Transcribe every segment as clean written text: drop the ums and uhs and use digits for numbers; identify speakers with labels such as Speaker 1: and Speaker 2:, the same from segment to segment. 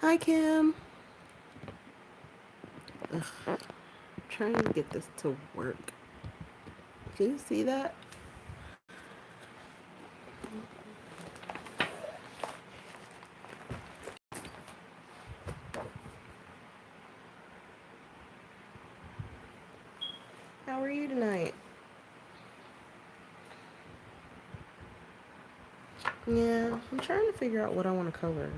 Speaker 1: Hi, Kim. Ugh, trying to get this to work. Can you see that? How are you tonight? Yeah, I'm trying to figure out what I want to color.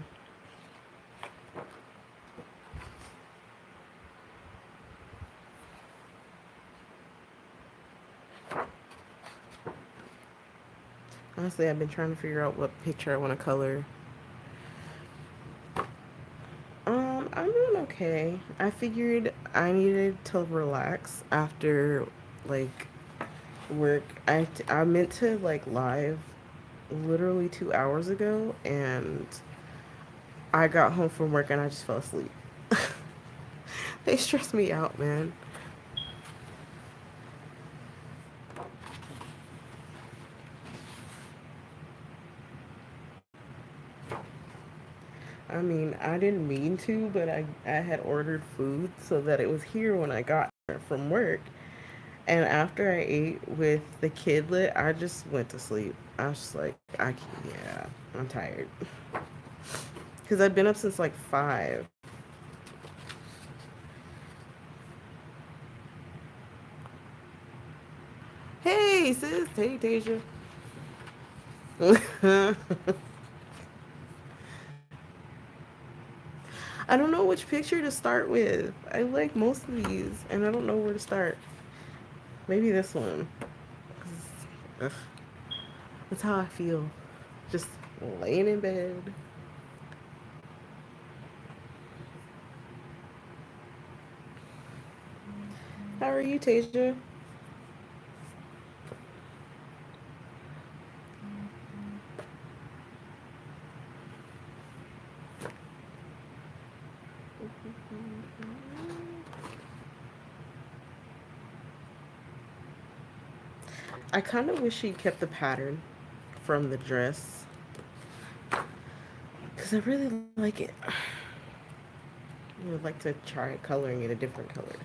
Speaker 1: Honestly, I've been trying to figure out what picture I want to color. I'm doing okay. I figured I needed to relax after like work. I meant to like live literally 2 hours ago, and I got home from work and I just fell asleep. They stress me out, man. I mean, I didn't mean to, but I had ordered food so that it was here when I got here from work. And after I ate with the kidlet, I just went to sleep. I was just like, I can't, yeah, I'm tired. Because I've been up since like 5. Hey, sis. Hey, Tasia. I don't know which picture to start with. I like most of these, and I don't know where to start. Maybe this one. 'Cause, ugh, that's how I feel. Just laying in bed. How are you, Tasia? I kind of wish she kept the pattern from the dress because I really like it. I would like to try coloring it a different color.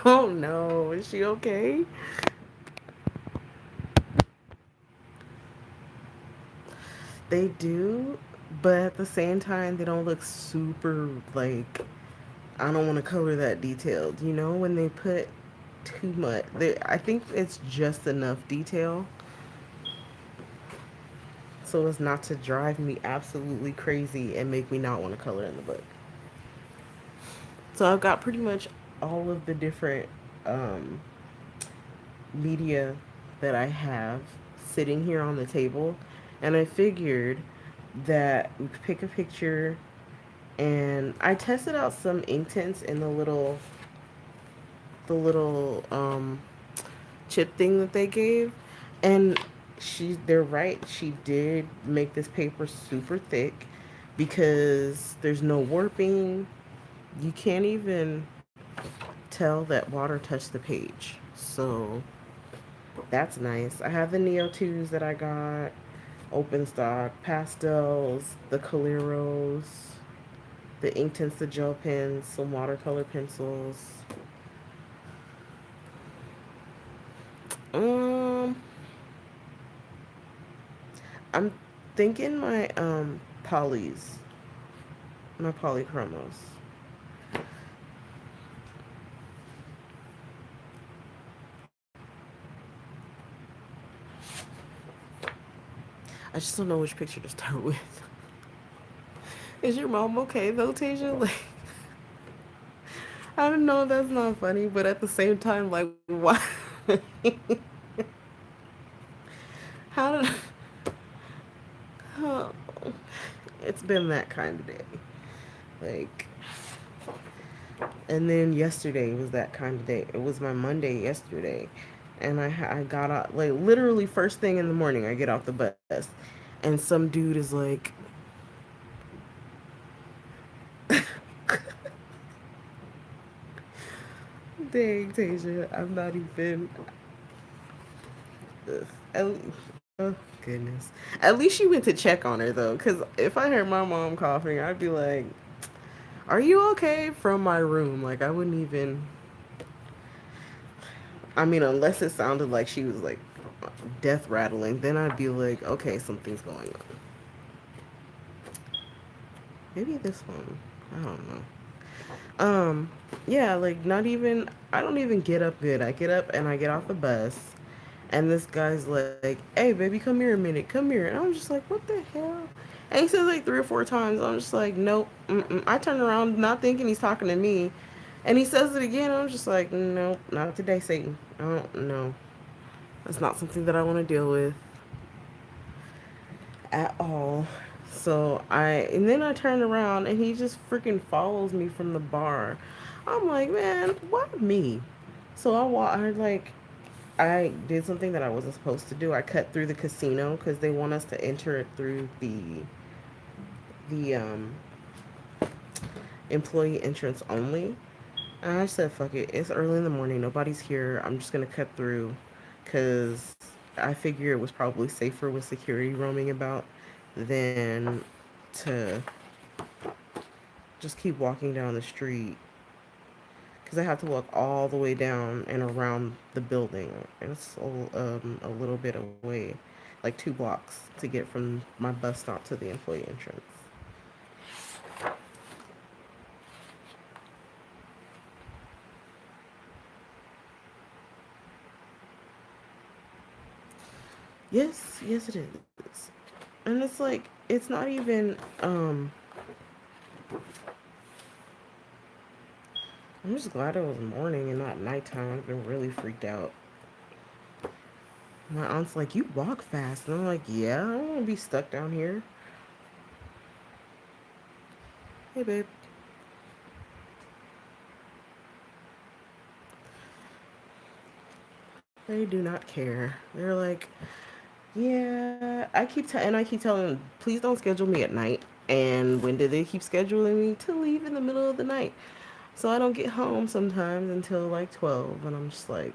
Speaker 1: Oh no, is she okay? They do, but at the same time, they don't look super like. I don't want to color that detailed. You know, when they put too much, I think it's just enough detail so as not to drive me absolutely crazy and make me not want to color in the book. So I've got pretty much all of the different um, media that I have sitting here on the table, and I figured that we could pick a picture. And I tested out some ink tints in the little chip thing that they gave, and they're right. She did make this paper super thick because there's no warping. You can't even tell that water touched the page. So that's nice. I have the Neo 2s that I got, open stock, pastels, the Caleros, the ink tints, the gel pens, some watercolor pencils. Um, I'm thinking polys, my polychromos. I just don't know which picture to start with. Is your mom okay though, Tasia? Like, I don't know. That's not funny, but at the same time, like, why? How did? Oh, it's been that kind of day. Like, and then yesterday was that kind of day. It was my Monday yesterday. And I got out, like, literally first thing in the morning, I get off the bus. And some dude is like, dang, Tasia, I'm not even. Ugh. Oh, goodness. At least she went to check on her, though. Because if I heard my mom coughing, I'd be like, are you okay from my room? Like, I wouldn't even. I mean, unless it sounded like she was like death rattling, then I'd be like, okay, something's going on. Maybe this one. I don't know. Um, yeah, like not even. I don't even get up good. I get up and I get off the bus, and this guy's like, "Hey, baby, come here a minute. Come here." And I'm just like, "What the hell?" And he says like 3 or 4 times. I'm just like, "Nope." Mm-mm. I turn around, not thinking he's talking to me, and he says it again. I'm just like, "Nope, not today, Satan. I don't know. That's not something that I want to deal with at all." So and then I turn around and he just freaking follows me from the bar. I'm like, man, why me? So I did something that I wasn't supposed to do. I cut through the casino because they want us to enter it through the employee entrance only. And I said, fuck it. It's early in the morning. Nobody's here. I'm just gonna cut through because I figure it was probably safer with security roaming about than to just keep walking down the street because I have to walk all the way down and around the building. And it's a little bit away, like 2 blocks to get from my bus stop to the employee entrance. Yes, yes, it is. And it's like, it's not even, I'm just glad it was morning and not nighttime. I've been really freaked out. My aunt's like, you walk fast. And I'm like, yeah, I don't want to be stuck down here. Hey, babe. They do not care. They're like, yeah. And I keep telling them, please don't schedule me at night. And when do they keep scheduling me to leave in the middle of the night? So I don't get home sometimes until like 12. And I'm just like,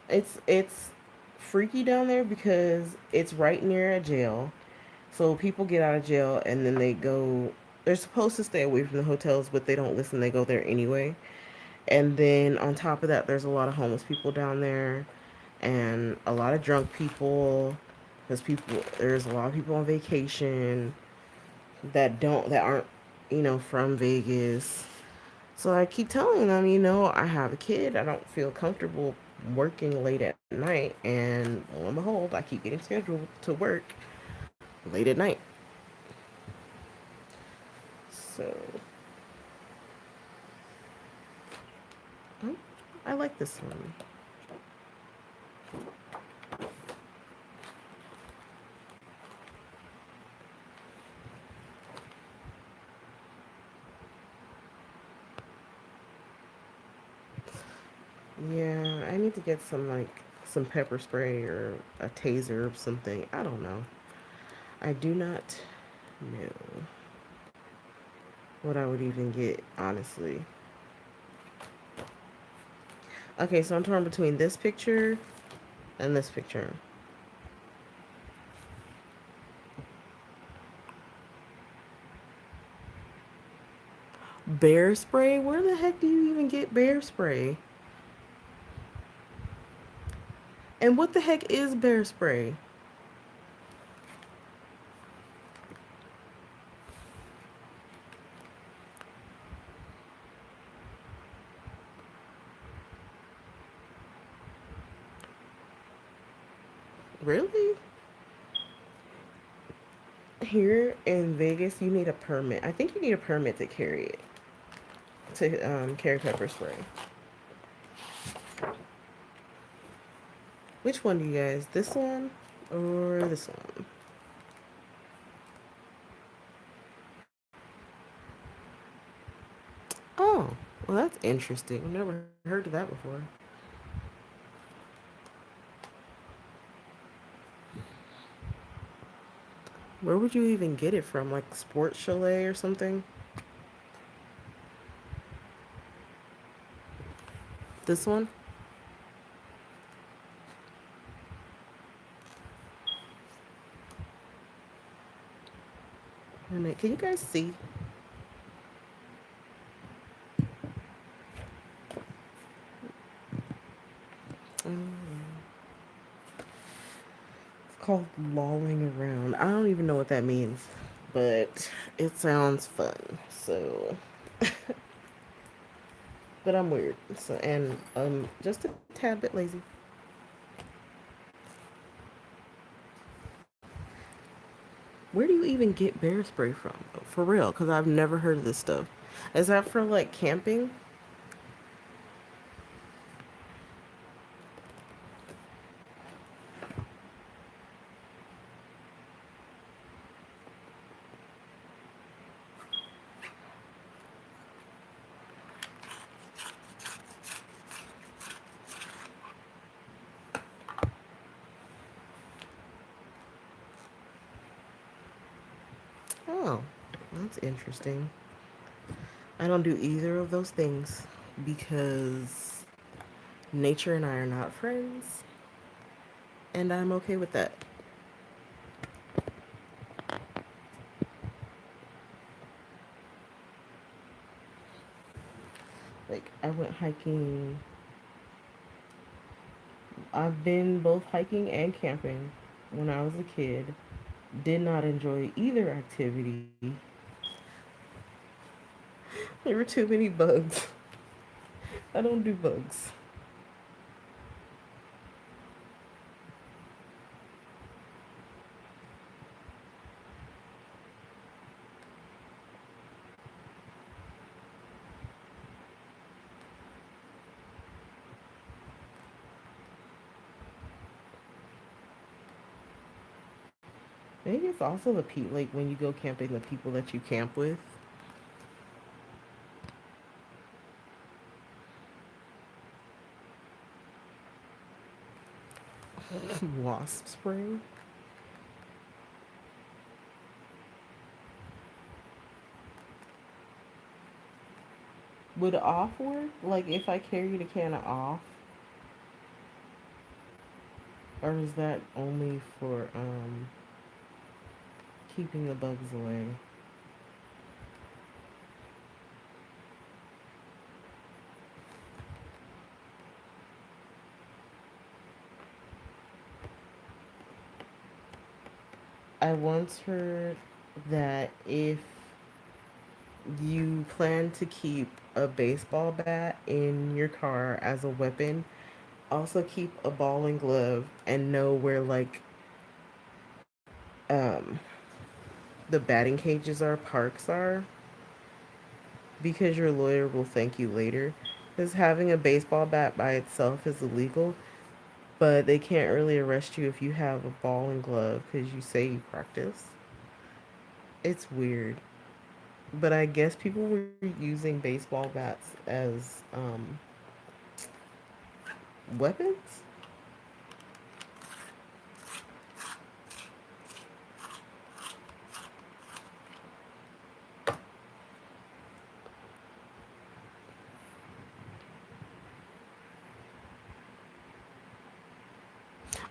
Speaker 1: it's freaky down there because it's right near a jail. So people get out of jail and then they go. They're supposed to stay away from the hotels, but they don't listen. They go there anyway. And then on top of that, there's a lot of homeless people down there, and a lot of drunk people. Because there's a lot of people on vacation that aren't, from Vegas. So I keep telling them, I have a kid. I don't feel comfortable working late at night, and lo and behold, I keep getting scheduled to work late at night. So oh, I like this one. Yeah, I need to get some pepper spray or a taser or something. I don't know. I do not know what I would even get, honestly. Okay, so I'm torn between this picture and this picture. Bear spray? Where the heck do you even get bear spray? And what the heck is bear spray? Really? Here in Vegas, you need a permit. I think you need a permit to carry it, to carry pepper spray. Which one do you guys? This one or this one? Oh, well, that's interesting. I've never heard of that before. Where would you even get it from? Like Sports Chalet or something? This one? Can you guys see? It's called lolling around. I don't even know what that means, but it sounds fun. So, but I'm weird. So, and just a tad bit lazy. Where do you even get bear spray from? For real, because I've never heard of this stuff. Is that for like camping? Oh, that's interesting. I don't do either of those things because nature and I are not friends, and I'm okay with that. Like, I went hiking. I've been both hiking and camping when I was a kid. Did not enjoy either activity. There were too many bugs. I don't do bugs. Maybe it's also the people, like when you go camping, the people that you camp with. Wasp spray. Would off work? Like if I carried a can of off, or is that only for keeping the bugs away? I once heard that if you plan to keep a baseball bat in your car as a weapon, also keep a ball and glove and know where like um the batting cages are, parks are, because your lawyer will thank you later. Because having a baseball bat by itself is illegal, but they can't really arrest you if you have a ball and glove because you say you practice. It's weird. But I guess people were using baseball bats as weapons.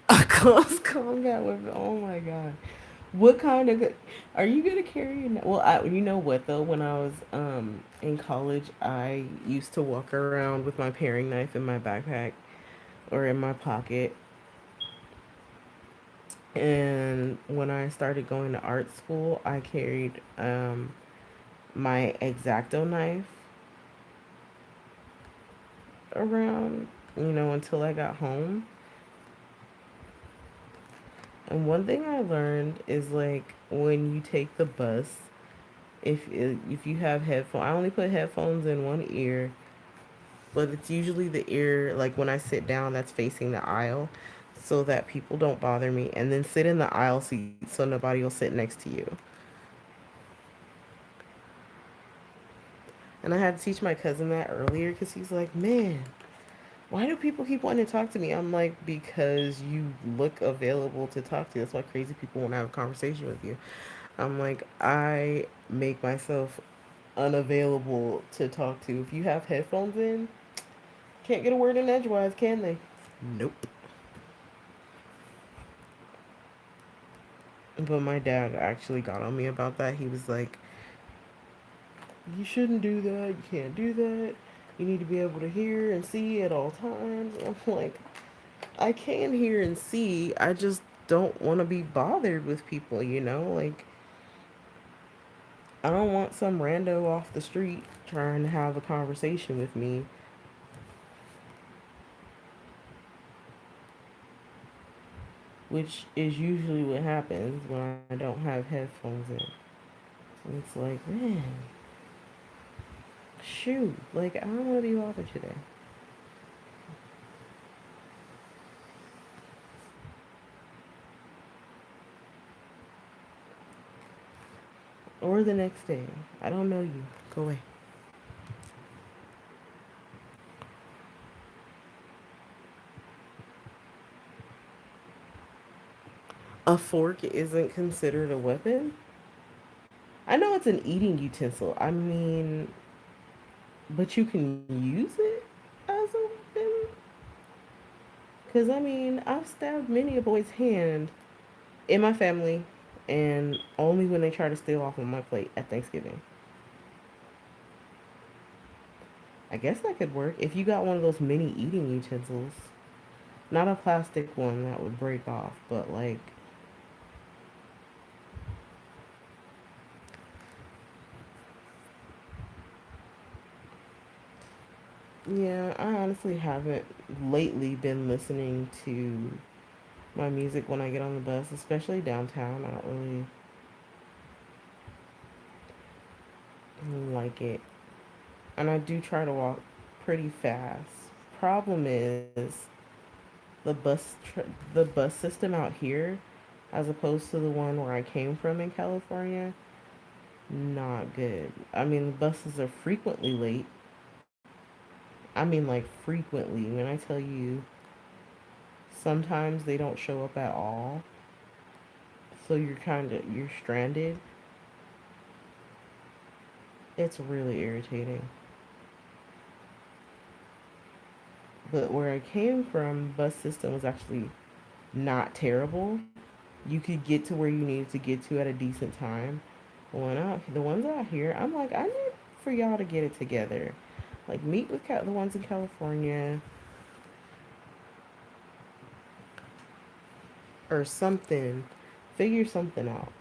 Speaker 1: A close combat weapon. Oh my god. What kind of are you gonna carry? Well, you know what though. When I was in college, I used to walk around with my paring knife in my backpack or in my pocket. And when I started going to art school, I carried my exacto knife around, until I got home. And one thing I learned is like when you take the bus, if you have headphones, I only put headphones in one ear, but it's usually the ear like when I sit down that's facing the aisle. so that people don't bother me, and then sit in the aisle seat so nobody will sit next to you. And I had to teach my cousin that earlier because he's like, man, why do people keep wanting to talk to me? I'm like, because you look available to talk to. That's why crazy people want to have a conversation with you. I'm like, I make myself unavailable to talk to. If you have headphones in, can't get a word in edgewise, can they? Nope. But my dad actually got on me about that. He was like, you shouldn't do that. You can't do that. You need to be able to hear and see at all times. I'm like, I can hear and see. I just don't want to be bothered with people, you know? Like, I don't want some rando off the street trying to have a conversation with me, which is usually what happens when I don't have headphones in. And it's like, man, shoot. Like, I don't want to be bothered today. Or the next day. I don't know you. Go away. A fork isn't considered a weapon? I know it's an eating utensil. I mean, but you can use it as a weapon? Because, I mean, I've stabbed many a boy's hand in my family, and only when they try to steal off of my plate at Thanksgiving. I guess that could work if you got one of those mini eating utensils. Not a plastic one that would break off, but like, yeah, I honestly haven't lately been listening to my music when I get on the bus, especially downtown. I don't really like it. And I do try to walk pretty fast. Problem is the bus system out here, as opposed to the one where I came from in California, not good. I mean, the buses are frequently late. I mean, like frequently. When I tell you, sometimes they don't show up at all, so you're stranded. It's really irritating. But where I came from, bus system was actually not terrible. You could get to where you needed to get to at a decent time. The ones out here, I'm like, I need for y'all to get it together. Like, meet with the ones in California or something. Figure something out.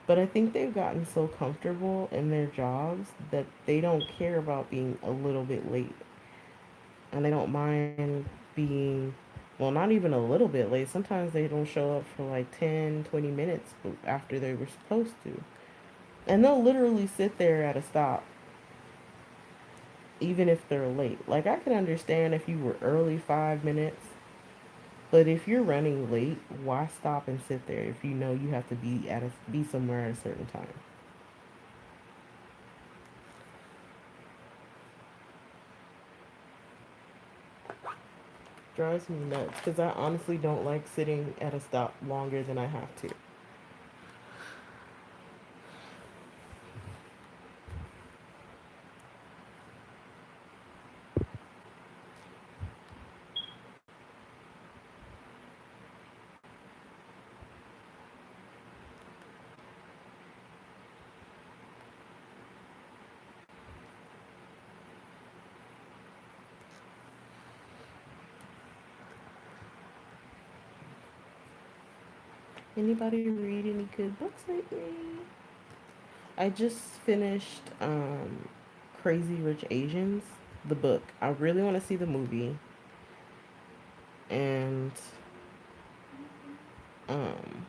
Speaker 1: But I think they've gotten so comfortable in their jobs that they don't care about being a little bit late. And they don't mind being, well, not even a little bit late. Sometimes they don't show up for like 10, 20 minutes after they were supposed to. And they'll literally sit there at a stop even if they're late. Like, I can understand if you were early 5 minutes, but if you're running late, why stop and sit there if you know you have to be somewhere at a certain time? Drives me nuts because I honestly don't like sitting at a stop longer than I have to. Anybody read any good books lately? I just finished Crazy Rich Asians, the book. I really want to see the movie, and um,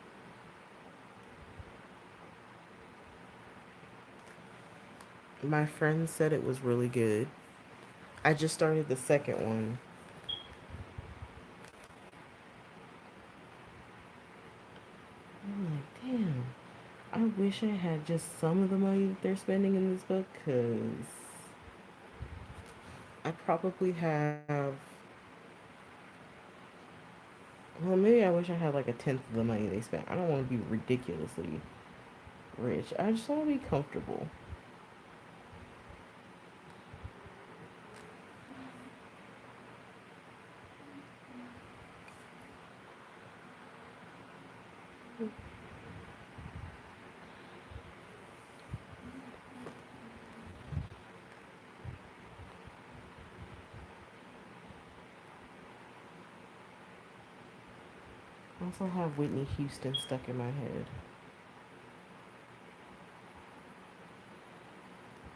Speaker 1: my friend said it was really good. I just started the second one. I wish I had just some of the money that they're spending in this book because I probably have. Well, maybe I wish I had like a tenth of the money they spent. I don't want to be ridiculously rich. I just want to be comfortable. I also have Whitney Houston stuck in my head.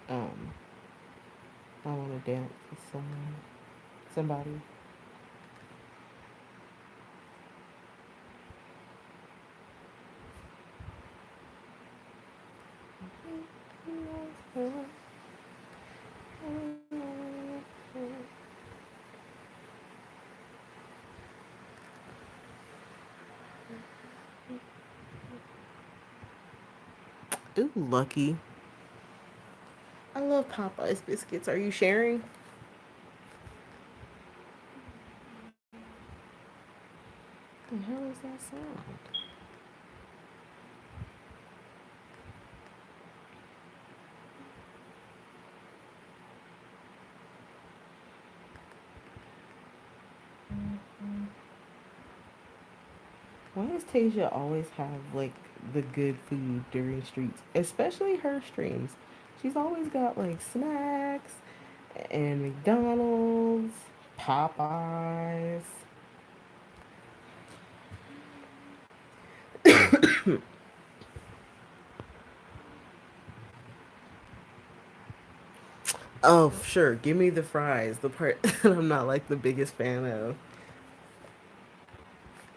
Speaker 1: Um, I want to dance with someone, somebody. Ooh, lucky. I love Popeye's biscuits. Are you sharing? What the hell is that sound? Why does Tasia always have like the good food during streets, especially her streams? She's always got like snacks and McDonald's, Popeyes. Oh, sure. Give me the fries. The part that I'm not like the biggest fan of.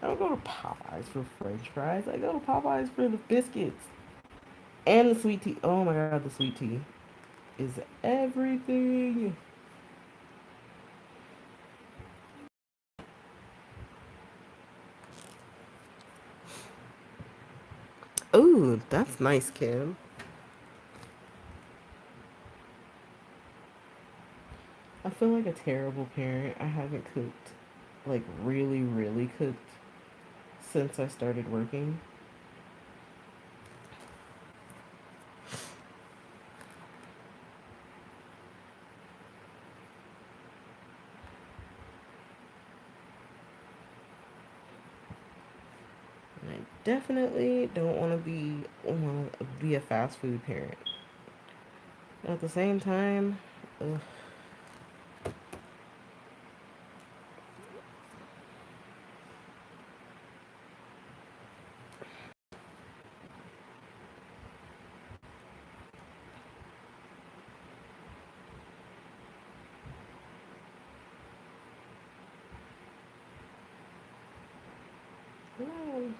Speaker 1: I don't go to Popeyes for French fries. I go to Popeyes for the biscuits and the sweet tea. Oh my god, the sweet tea is everything. Ooh, that's nice, Kim. I feel like a terrible parent. I haven't cooked, like really, really cooked since I started working. And I definitely don't want to be a fast food parent. At the same time, ugh, no.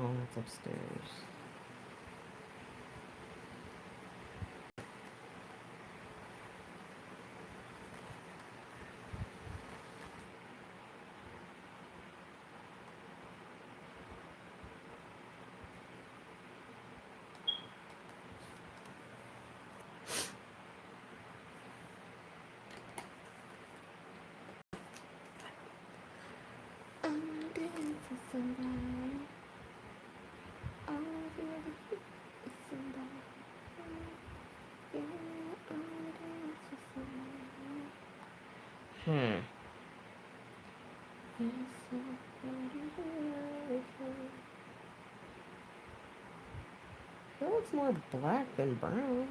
Speaker 1: Oh, it's upstairs. I'm dancing for somebody. I wanna be with somebody. Yeah, I wanna dance with somebody. Hmm. There's somebody there. It looks more black than brown.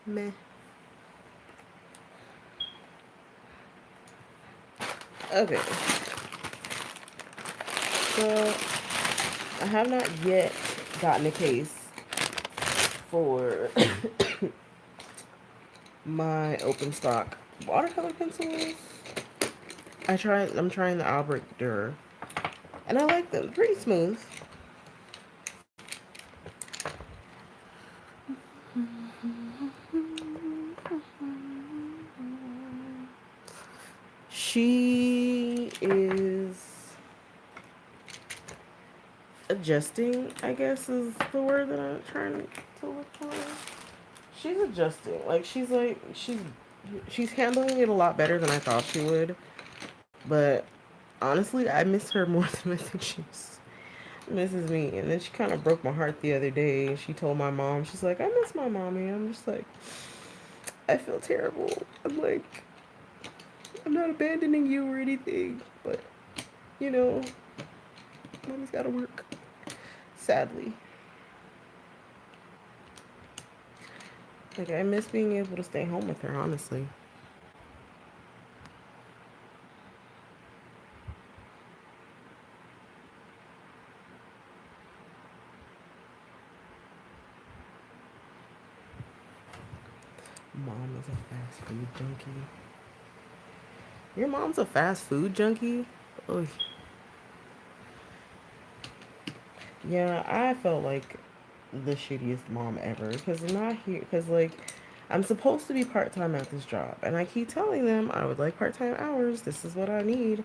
Speaker 1: Meh. Okay, so I have not yet gotten a case for my open stock watercolor pencils. I'm trying the Albert Durer, and I like them. Pretty smooth. She is adjusting, I guess is the word that I'm trying to look for. She's adjusting. She's handling it a lot better than I thought she would. But honestly, I miss her more than I think misses me. And then she kind of broke my heart the other day. She told my mom, she's like, I miss my mommy. I'm just like, I feel terrible. I'm not abandoning you or anything, but you know, mommy's got to work. Sadly, like I miss being able to stay home with her. Honestly, mom is a fast food junkie. Your mom's a fast food junkie. Oh, yeah. I felt like the shittiest mom ever because I'm not here because I'm supposed to be part time at this job, and I keep telling them I would like part time hours. This is what I need,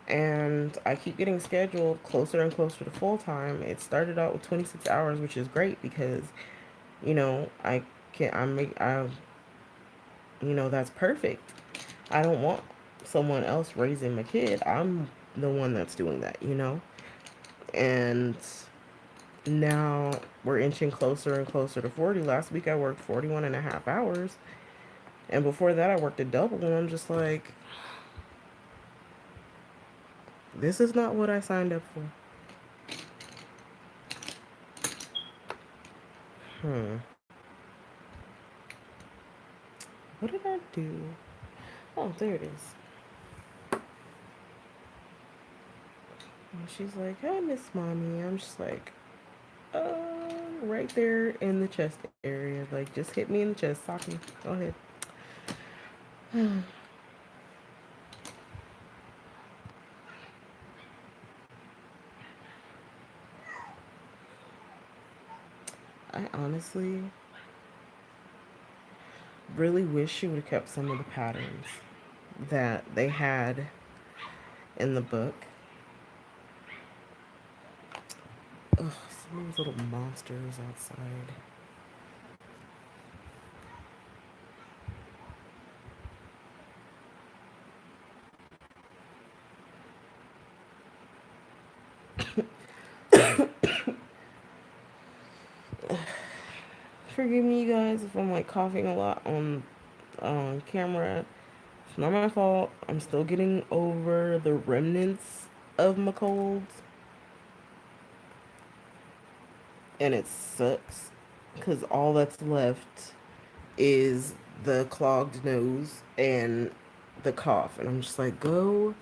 Speaker 1: and I keep getting scheduled closer and closer to full time. It started out with 26 hours, which is great because I can I make I that's perfect. I don't want someone else raising my kid. I'm the one that's doing that. And now we're inching closer and closer to 40. Last week I worked 41 and a half hours. And before that I worked a double. And I'm just like, this is not what I signed up for. Hmm. What did I do? Oh, there it is. And she's like, I miss mommy. I'm just like, right there in the chest area. Like, just hit me in the chest, sock me. Go ahead. I honestly really wish she would have kept some of the patterns that they had in the book. Ugh, some of those little monsters outside. Forgive me, you guys, if I'm like coughing a lot on camera. It's not my fault. I'm still getting over the remnants of my colds, and it sucks because all that's left is the clogged nose and the cough, and I'm just like, go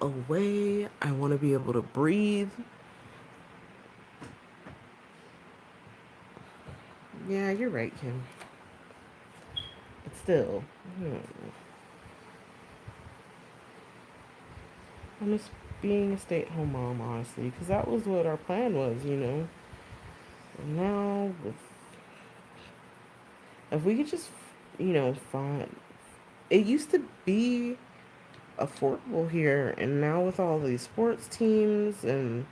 Speaker 1: away. I want to be able to breathe. Yeah, you're right, Kim. But still, hmm, I miss being a stay-at-home mom, honestly, because that was what our plan was. And now, if we could just, find. It used to be affordable here, and now with all these sports teams and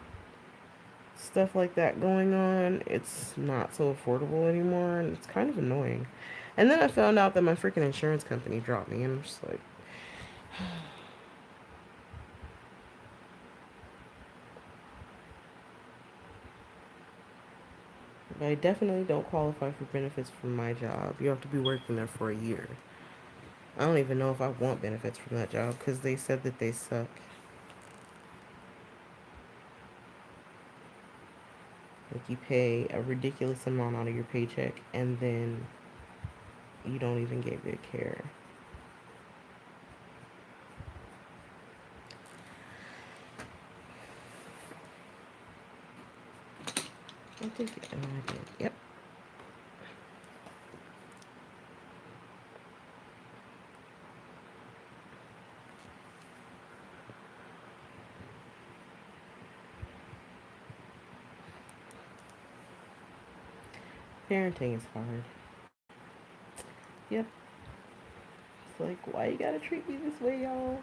Speaker 1: stuff like that going on, it's not so affordable anymore, and it's kind of annoying. And then I found out that my freaking insurance company dropped me, and I'm just like, I definitely don't qualify for benefits from my job. You have to be working there for a year. I don't even know if I want benefits from that job because they said that they suck. Like you pay a ridiculous amount out of your paycheck and then you don't even get good care. I think I did. Yep. Parenting is hard. Yep. It's like, why you gotta treat me this way, y'all?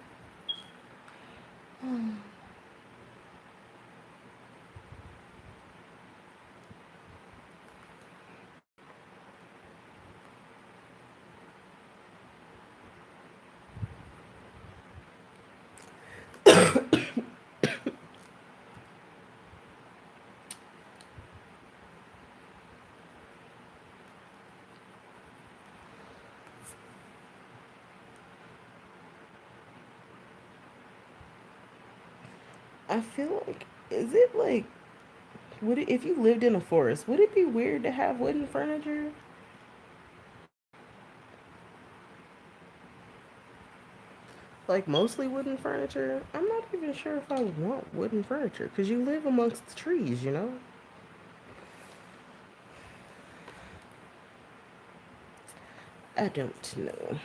Speaker 1: I feel like, is it like, would it, if you lived in a forest, would it be weird to have wooden furniture? Like mostly wooden furniture? I'm not even sure if I want wooden furniture because you live amongst the trees, you know? I don't know.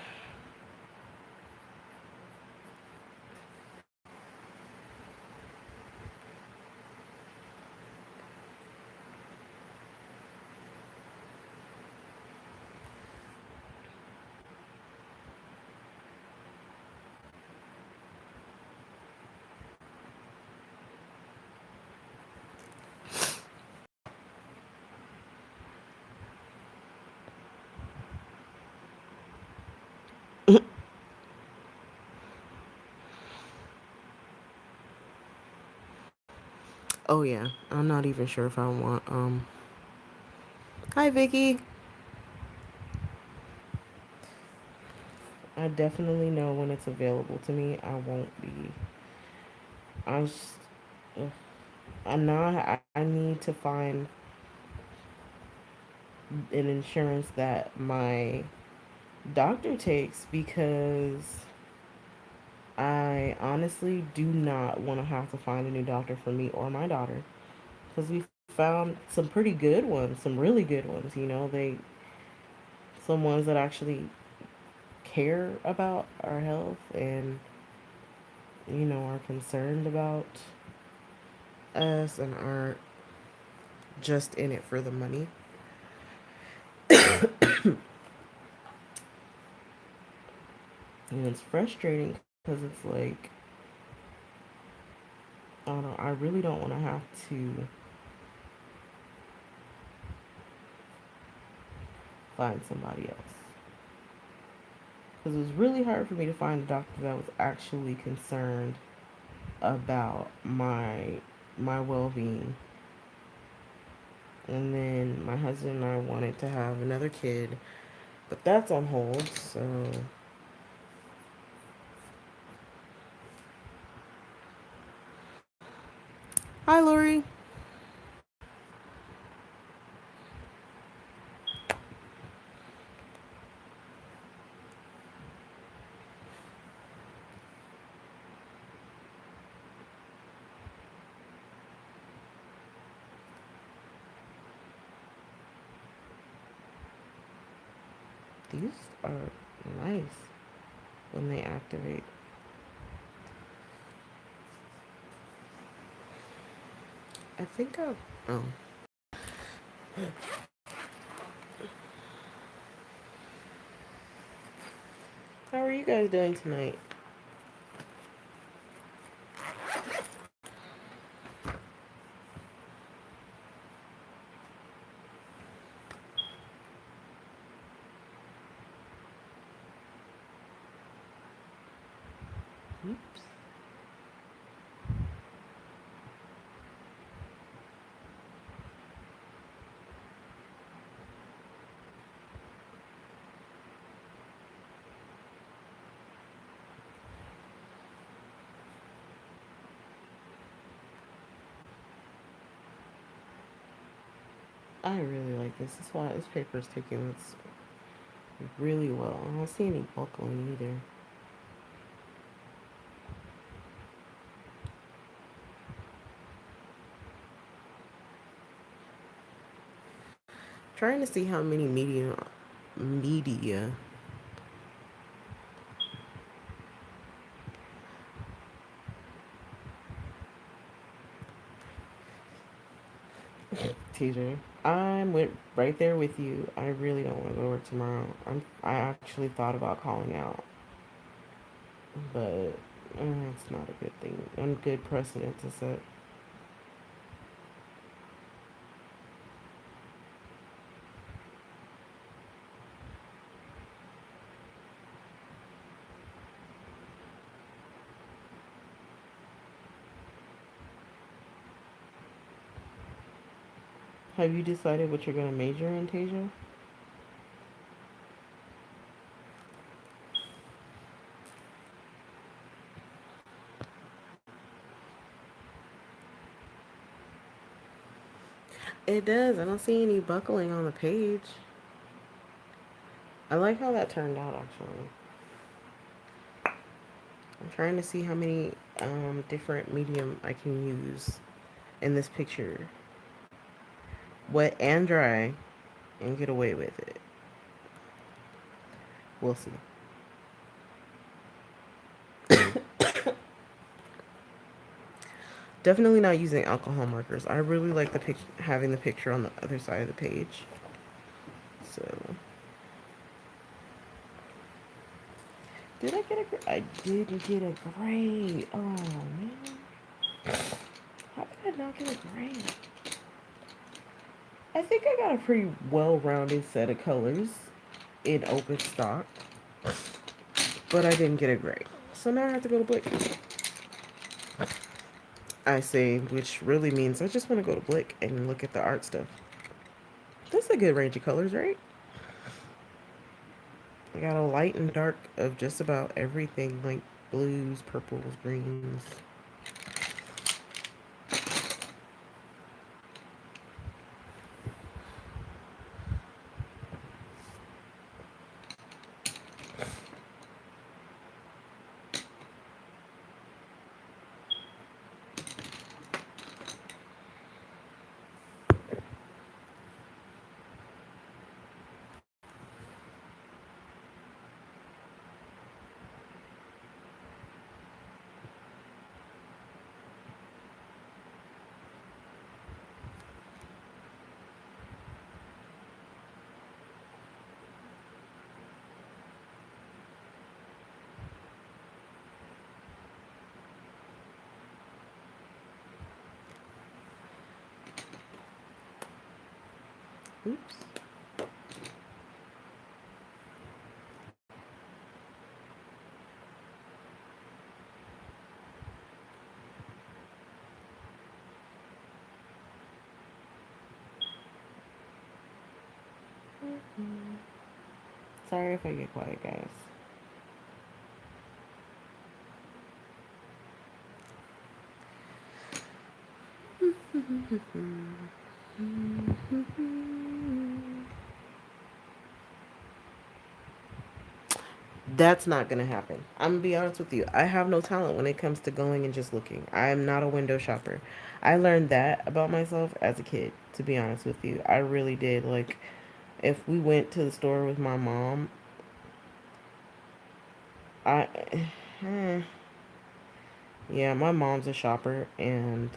Speaker 1: Oh yeah, I'm not even sure if I want Hi Vicky. I definitely know when it's available to me. I won't be. I'm just, ugh. I'm not. I need to find an insurance that my doctor takes because I honestly do not want to have to find a new doctor for me or my daughter because we found some pretty good ones, some really good ones. You know, some ones that actually care about our health and are concerned about us and aren't just in it for the money. And it's frustrating because it's like, I don't know, I really don't want to have to find somebody else. Because it was really hard for me to find a doctor that was actually concerned about my well-being. And then my husband and I wanted to have another kid, but that's on hold. So, hi, Lori. These are nice when they activate. I think I've. Oh. How are you guys doing tonight? Oops. I really like this. This why this paper is taking this really well. I don't see any buckling either. Trying to see how many media TJ. I'm with right there with you. I really don't want to go to work tomorrow. I actually thought about calling out, but it's not a good thing. A good precedent to set. Have you decided what you're gonna major in, Tasia? It does. I don't see any buckling on the page. I like how that turned out actually. I'm trying to see how many different medium I can use in this picture. Wet and dry and get away with it. We'll see. Definitely not using alcohol markers. I really like having the picture on the other side of the page. So, did I get a grade? I did get a grade. Oh man, how did I not get a grade? I think I got a pretty well-rounded set of colors in open stock, but I didn't get a grade. So now I have to go to Blick. I say, which really means I just want to go to Blick and look at the art stuff. That's a good range of colors, right? I got a light and dark of just about everything, like blues, purples, greens. Oops. Sorry if I get quiet, guys. That's not gonna happen. I'm gonna be honest with you. I have no talent when it comes to going and just looking. I'm not a window shopper. I learned that about myself as a kid, to be honest with you. I really did. Like, if we went to the store with my mom, I, yeah, my mom's a shopper, and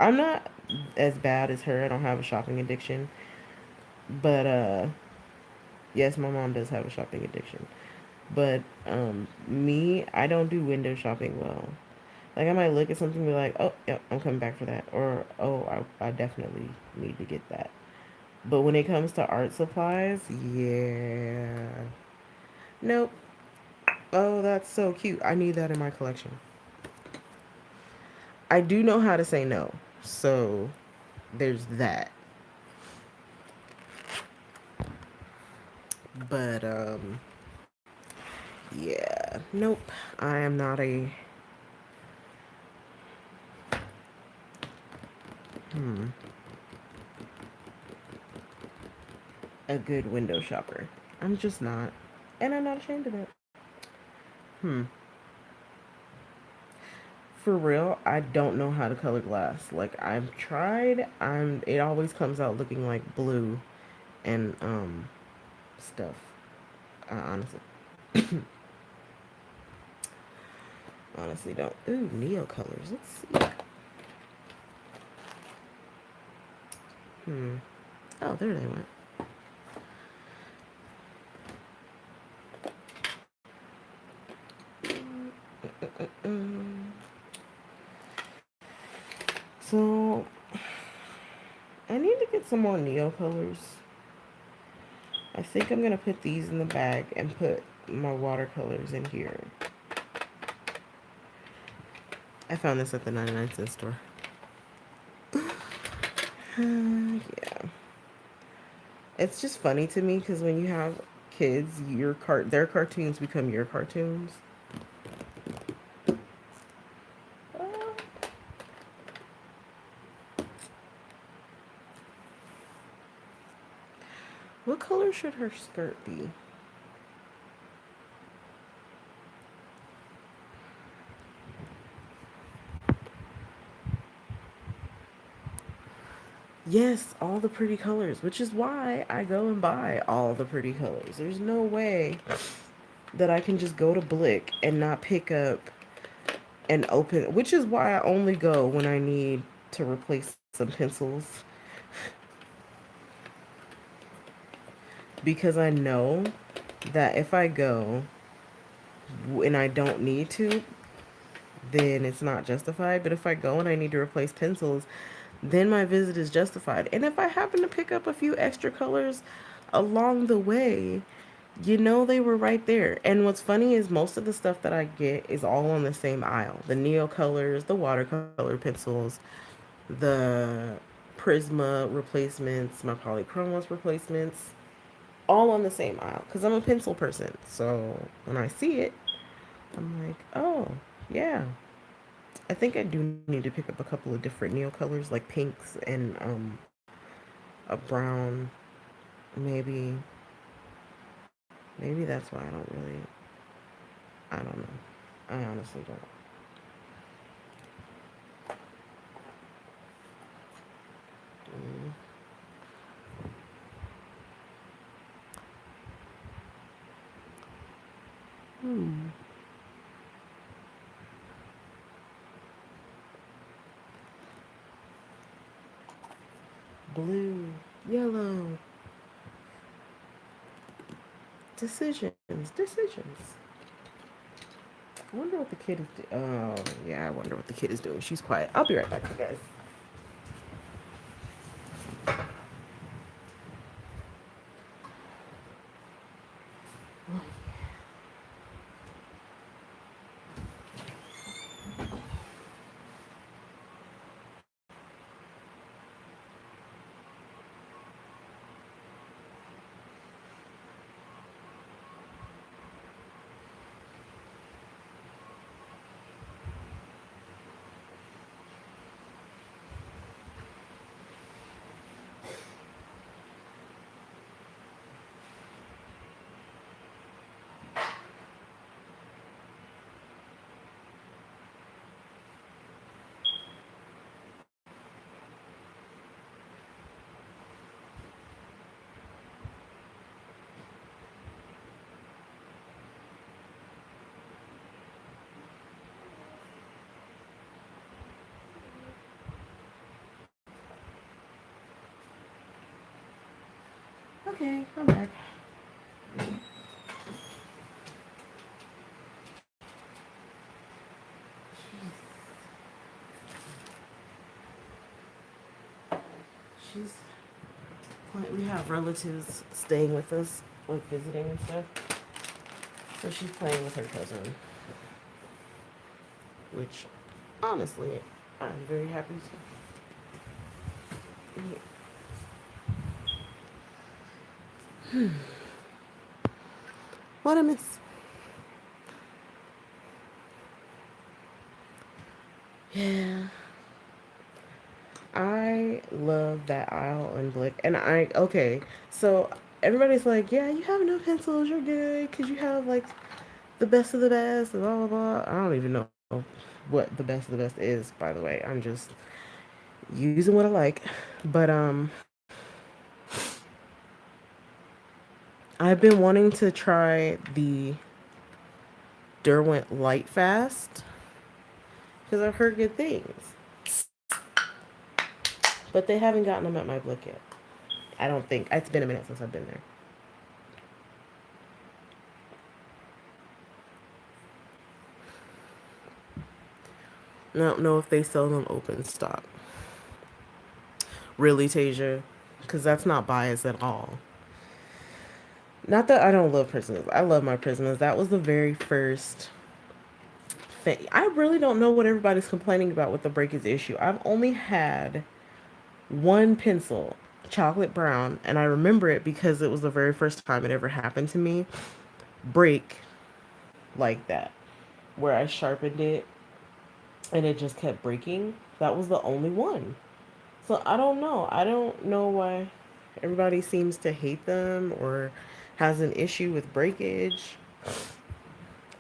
Speaker 1: I'm not as bad as her. I don't have a shopping addiction, but yes, my mom does have a shopping addiction. But me, I don't do window shopping well. Like I might look at something and be like, oh, yep, I'm coming back for that, or oh, I definitely need to get that. But when it comes to art supplies, yeah, nope. Oh, that's so cute. I need that in my collection. I do know how to say no, so there's that. But yeah, nope. I am not hmm, a good window shopper. I'm just not, and I'm not ashamed of it. Hmm. For real, I don't know how to color glass. Like I've tried. It always comes out looking like blue and stuff. Honestly, honestly don't. Ooh, neo colors. Let's see. Hmm. Oh, there they went. Mm. So I need to get some more Neo colors. I think I'm gonna put these in the bag and put my watercolors in here. I found this at the 99-cent store. Yeah. It's just funny to me because when you have kids, their cartoons become your cartoons. Uh, what color should her skirt be? Yes, all the pretty colors, which is why I go and buy all the pretty colors. There's no way that I can just go to Blick and not pick up and open, which is why I only go when I need to replace some pencils because I know that if I go and I don't need to, then it's not justified. But if I go and I need to replace pencils, then my visit is justified. And if I happen to pick up a few extra colors along the way, you know they were right there. And what's funny is most of the stuff that I get is all on the same aisle. The Neo colors, the watercolor pencils, the Prisma replacements, my Polychromos replacements, all on the same aisle because I'm a pencil person. So when I see it, I'm like, oh, yeah. I think I do need to pick up a couple of different Neo colors like pinks and a brown. Maybe maybe that's why I don't really. I don't know. I honestly don't. Mm. Hmm. Blue, yellow. Decisions. I wonder what the kid is. Oh, yeah. I wonder what the kid is doing. She's quiet. I'll be right back, you guys. Okay, I'm back. She's. We have relatives staying with us, like visiting and stuff. So she's playing with her cousin, which honestly, I'm very happy to. What I miss? Yeah, I love that aisle and Blick. And okay, so everybody's like, yeah, you have no pencils, you're good, because you have like the best of the best, and blah, blah, blah. I don't even know what the best of the best is, by the way. I'm just using what I like. But I've been wanting to try the Derwent Light Fast because I've heard good things. But they haven't gotten them at my Blick yet. I don't think. It's been a minute since I've been there. I don't know if they sell them open stock. Really, Tasia? Because that's not biased at all. Not that I don't love Prismas. I love my Prismas. That was the very first thing. I really don't know what everybody's complaining about with the breakage issue. I've only had one pencil, chocolate brown, and I remember it because it was the very first time it ever happened to me. Break like that, where I sharpened it and it just kept breaking. That was the only one. So I don't know. I don't know why everybody seems to hate them or has an issue with breakage.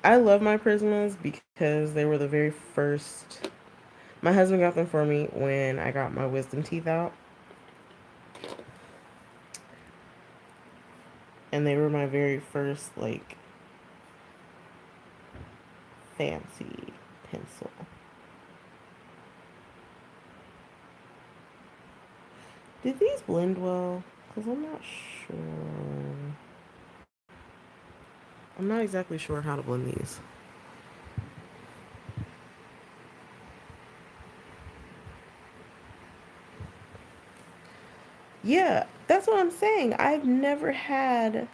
Speaker 1: I love my Prismas because they were the very first. My husband got them for me when I got my wisdom teeth out, and they were my very first like fancy pencil. Did these blend well? Because I'm not sure. I'm not exactly sure how to blend these. Yeah, that's what I'm saying. I've never had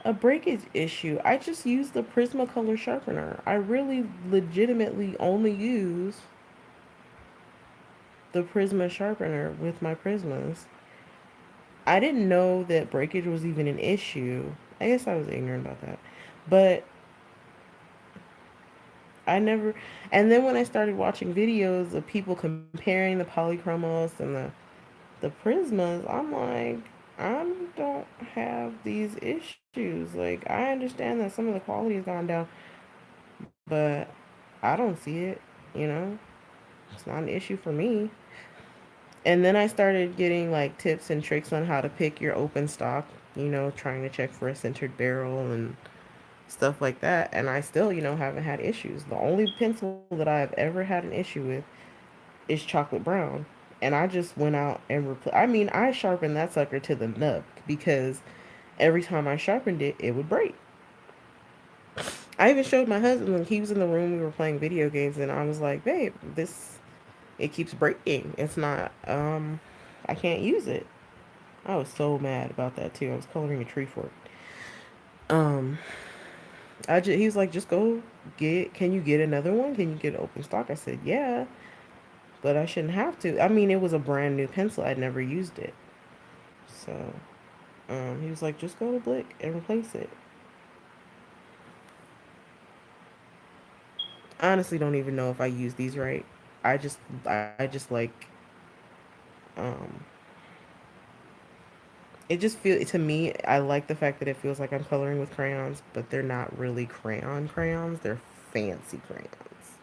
Speaker 1: a breakage issue. I just use the Prismacolor sharpener. I really legitimately only use the Prisma sharpener with my Prismas. I didn't know that breakage was even an issue. I guess I was ignorant about that. But I never. And then when I started watching videos of people comparing the polychromos and the Prismas, I'm like, I don't have these issues. Like, I understand that some of the quality has gone down, but I don't see it. You know, it's not an issue for me. And then I started getting like tips and tricks on how to pick your open stock. You know, trying to check for a centered barrel and stuff like that. And I still, haven't had issues. The only pencil that I've ever had an issue with is chocolate brown. And I just went out and I mean, I sharpened that sucker to the nub because every time I sharpened it, it would break. I even showed my husband when he was in the room. We were playing video games, and I was like, "Babe, this it keeps breaking. It's not. I can't use it." I was so mad about that too. I was coloring a tree for it. Um, he was like, "Just go get. Can you get another one? Can you get open stock?" I said, "Yeah, but I shouldn't have to." I mean, it was a brand new pencil. I'd never used it, so he was like, "Just go to Blick and replace it." I honestly don't even know if I use these right. I just like, um, it just feel to me. I like the fact that it feels like I'm coloring with crayons, but they're not really crayons. They're fancy crayons,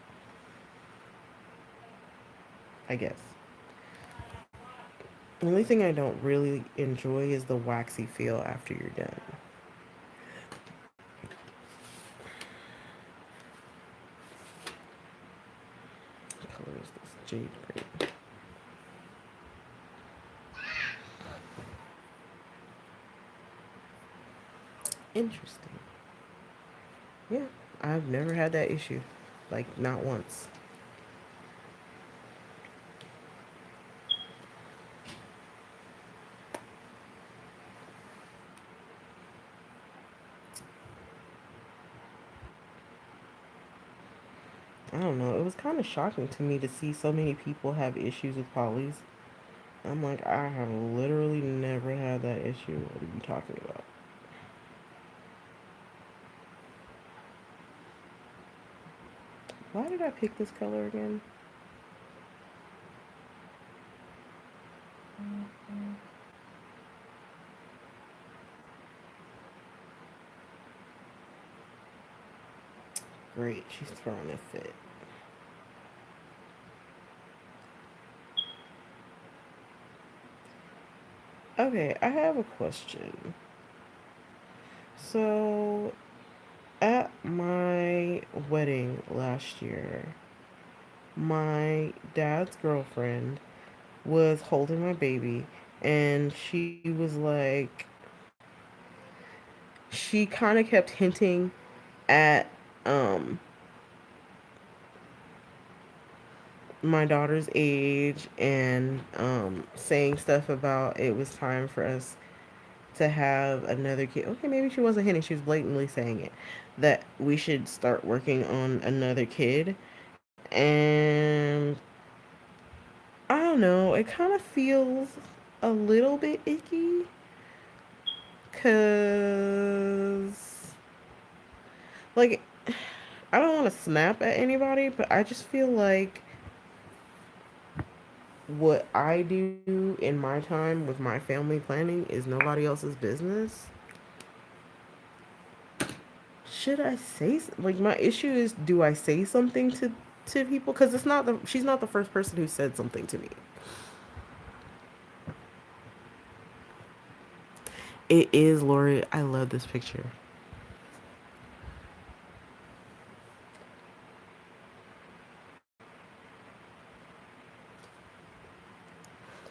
Speaker 1: I guess. The only thing I don't really enjoy is the waxy feel after you're done. What color is this? Jade green. Interesting. Yeah, I've never had that issue. Like, not once. I don't know. It was kind of shocking to me to see so many people have issues with polys. I'm like, I have literally never had that issue. What are you talking about? Why did I pick this color again? Great, she's throwing a fit. Okay, I have a question. So, at my wedding last year, my dad's girlfriend was holding my baby, and she was like, she kind of kept hinting at um, my daughter's age and saying stuff about it was time for us to have another kid. Okay, maybe she wasn't hinting, she was blatantly saying it, that we should start working on another kid. And I don't know, it kind of feels a little bit icky because, like, I don't want to snap at anybody, but I just feel like what I do in my time with my family planning is nobody else's business. Should I say, like, my issue is, do I say something to people? Because it's not the she's not the first person who said something to me. It is Lori. I love this picture.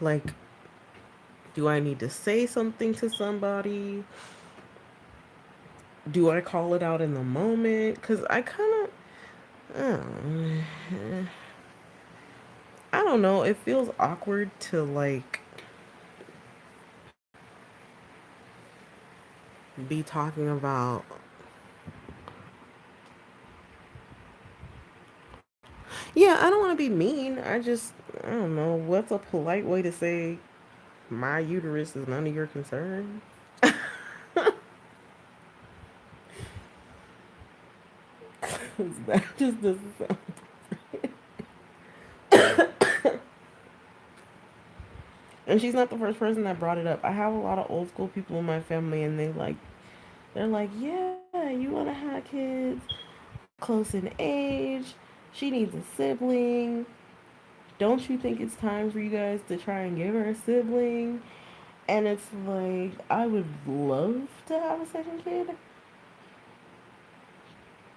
Speaker 1: Like, do I need to say something to somebody? Do I call it out in the moment? Because I kind of, I don't know. It feels awkward to, like, be talking about. Yeah, I don't want to be mean. I don't know. What's a polite way to say my uterus is none of your concern? That just doesn't sound. And she's not the first person that brought it up. I have a lot of old school people in my family, and they're like, yeah, you want to have kids close in age. She needs a sibling. Don't you think it's time for you guys to try and give her a sibling? And it's like, I would love to have a second kid,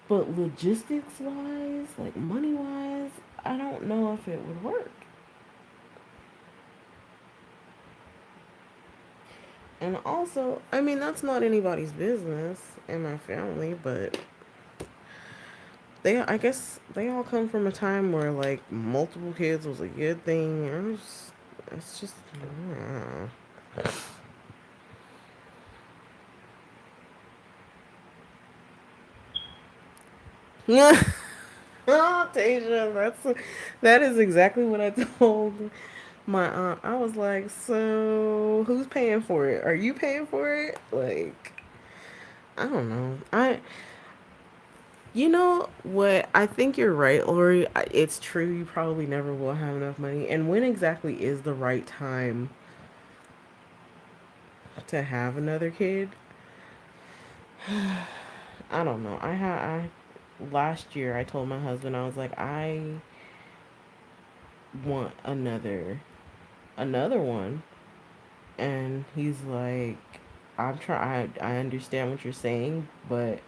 Speaker 1: but logistics wise, like money wise, I don't know if it would work. And also, I mean, that's not anybody's business in my family, but I guess they all come from a time where, like, multiple kids was a good thing. It's just, yeah. Oh, Tasia, that is exactly what I told my aunt. I was like, so who's paying for it? Are you paying for it? Like, I don't know. You know what? I think you're right, Lori. It's true. You probably never will have enough money. And when exactly is the right time to have another kid? I don't know. I last year I told my husband, I was like, I want another one, and he's like, I understand what you're saying, but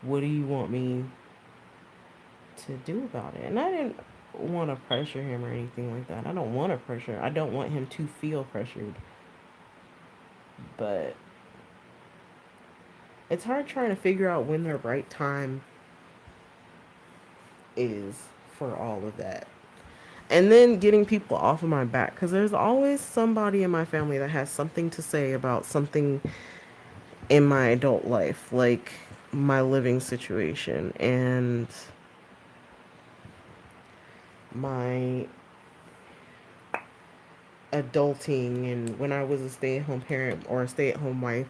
Speaker 1: what do you want me to do about it? And I didn't want to pressure him or anything like that. I don't want to pressure. I don't want him to feel pressured. But it's hard trying to figure out when the right time is for all of that. And then getting people off of my back, because there's always somebody in my family that has something to say about something in my adult life, like my living situation and my adulting, and when I was a stay-at-home parent or a stay-at-home wife,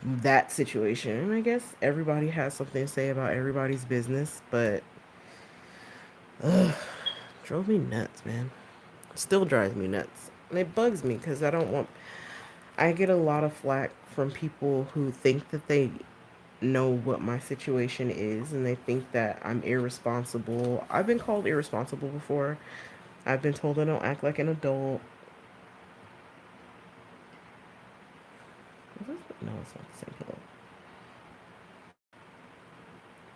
Speaker 1: that situation. And I guess everybody has something to say about everybody's business, but ugh, drove me nuts, man. Still drives me nuts. And it bugs me because I get a lot of flack from people who think that they know what my situation is, and they think that I'm irresponsible. I've been called irresponsible before. I've been told I don't act like an adult. No, it's not the same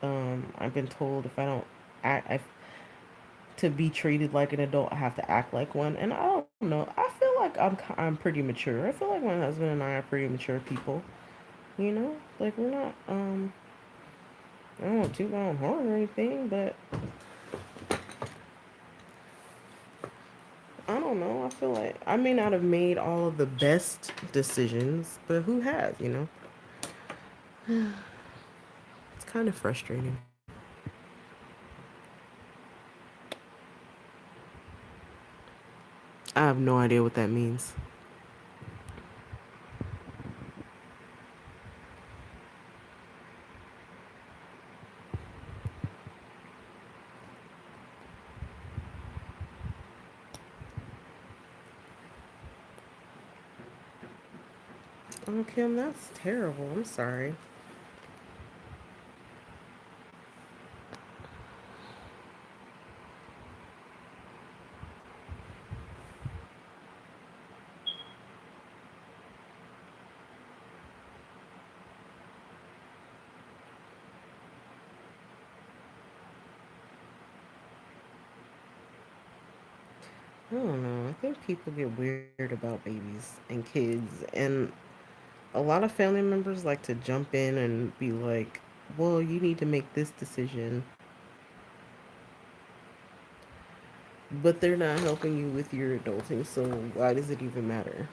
Speaker 1: pillow. I've been told if I don't act, to be treated like an adult, I have to act like one, and I don't don't know. I feel like I'm pretty mature. I feel like my husband and I are pretty mature people. You know, like we're not I don't know, too on horn or anything, but I don't know. I feel like I may not have made all of the best decisions, but who has? You know, it's kind of frustrating. I have no idea what that means. Oh, Kim, that's terrible. I'm sorry. I don't know. I think people get weird about babies and kids, and a lot of family members like to jump in and be like, well, you need to make this decision, but they're not helping you with your adulting, so why does it even matter?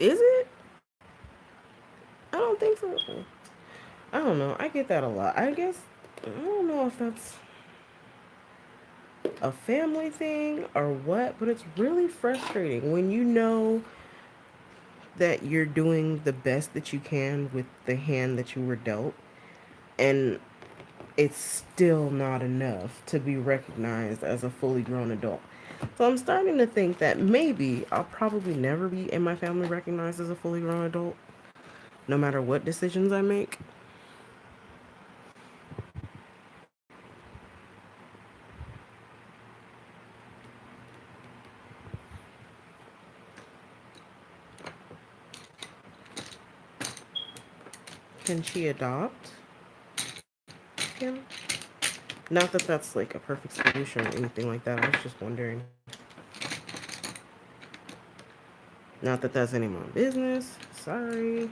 Speaker 1: Is it? I don't think so. I don't know. I get that a lot. I guess, I don't know if that's a family thing or what, but it's really frustrating when you know that you're doing the best that you can with the hand that you were dealt, and it's still not enough to be recognized as a fully grown adult. So I'm starting to think that maybe I'll probably never be in my family recognized as a fully grown adult, no matter what decisions I make. Can she adopt him? Not that that's like a perfect solution or anything like that. I was just wondering. Not that that's any of my business. Sorry.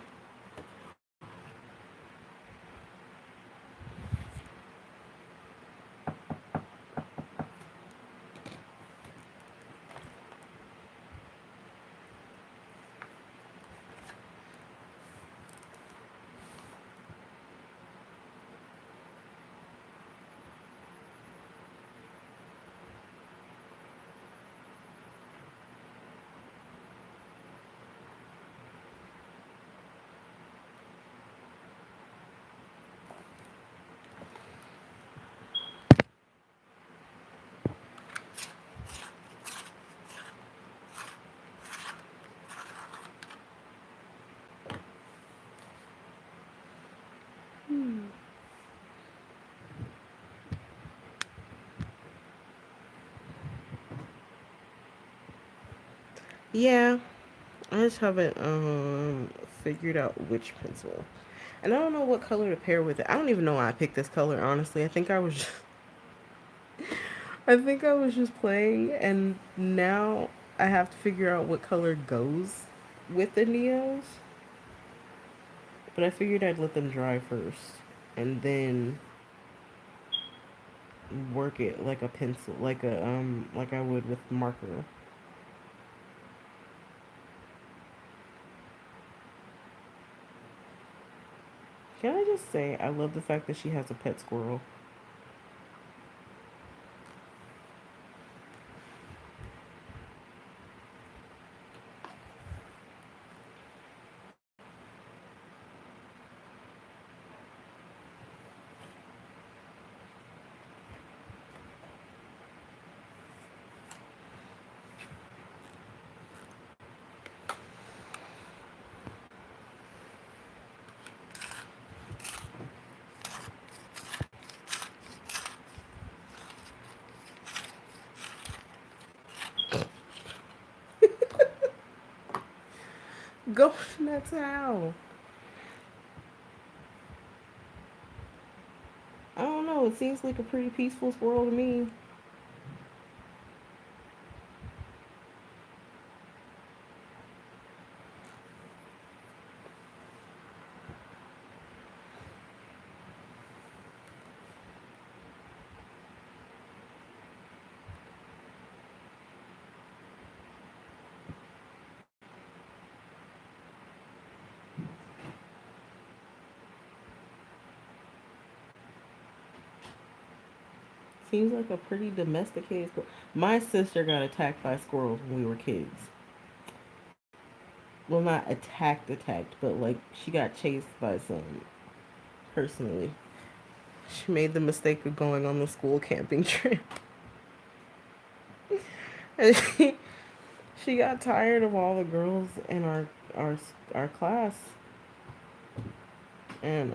Speaker 1: Yeah, I just haven't figured out which pencil. And I don't know what color to pair with it. I don't even know why I picked this color, honestly. I think I was just playing, and now I have to figure out what color goes with the Neos. But I figured I'd let them dry first and then work it like a pencil, like I would with marker. Can I just say I love the fact that she has a pet squirrel. Go nuts how? I don't know. It seems like a pretty peaceful squirrel to me. Seems like a pretty domesticated squirrel. My sister got attacked by squirrels when we were kids. Well, not attacked, but like she got chased by some personally. She made the mistake of going on the school camping trip. And she got tired of all the girls in our our class, and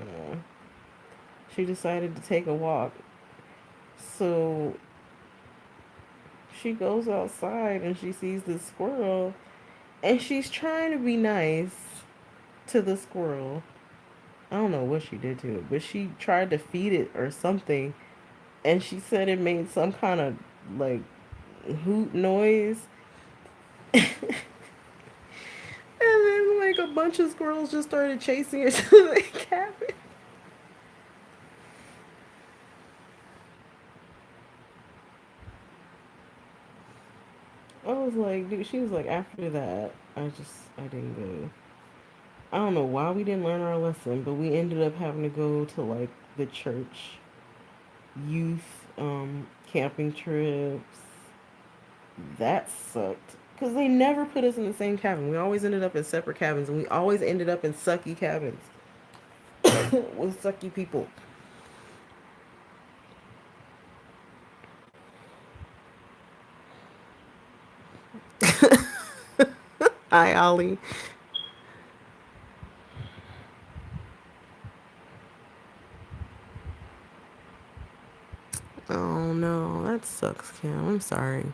Speaker 1: she decided to take a walk. So she goes outside and she sees this squirrel, and she's trying to be nice to the squirrel. I don't know what she did to it, but she tried to feed it or something, and she said it made some kind of like hoot noise. And then like a bunch of squirrels just started chasing her to the cabin. I was like, dude, she was like, after that, I didn't go. I don't know why we didn't learn our lesson, but we ended up having to go to like the church youth camping trips. That sucked. Because they never put us in the same cabin. We always ended up in separate cabins, and we always ended up in sucky cabins with sucky people. Hi, Ollie. Oh no, that sucks, Cam. I'm sorry.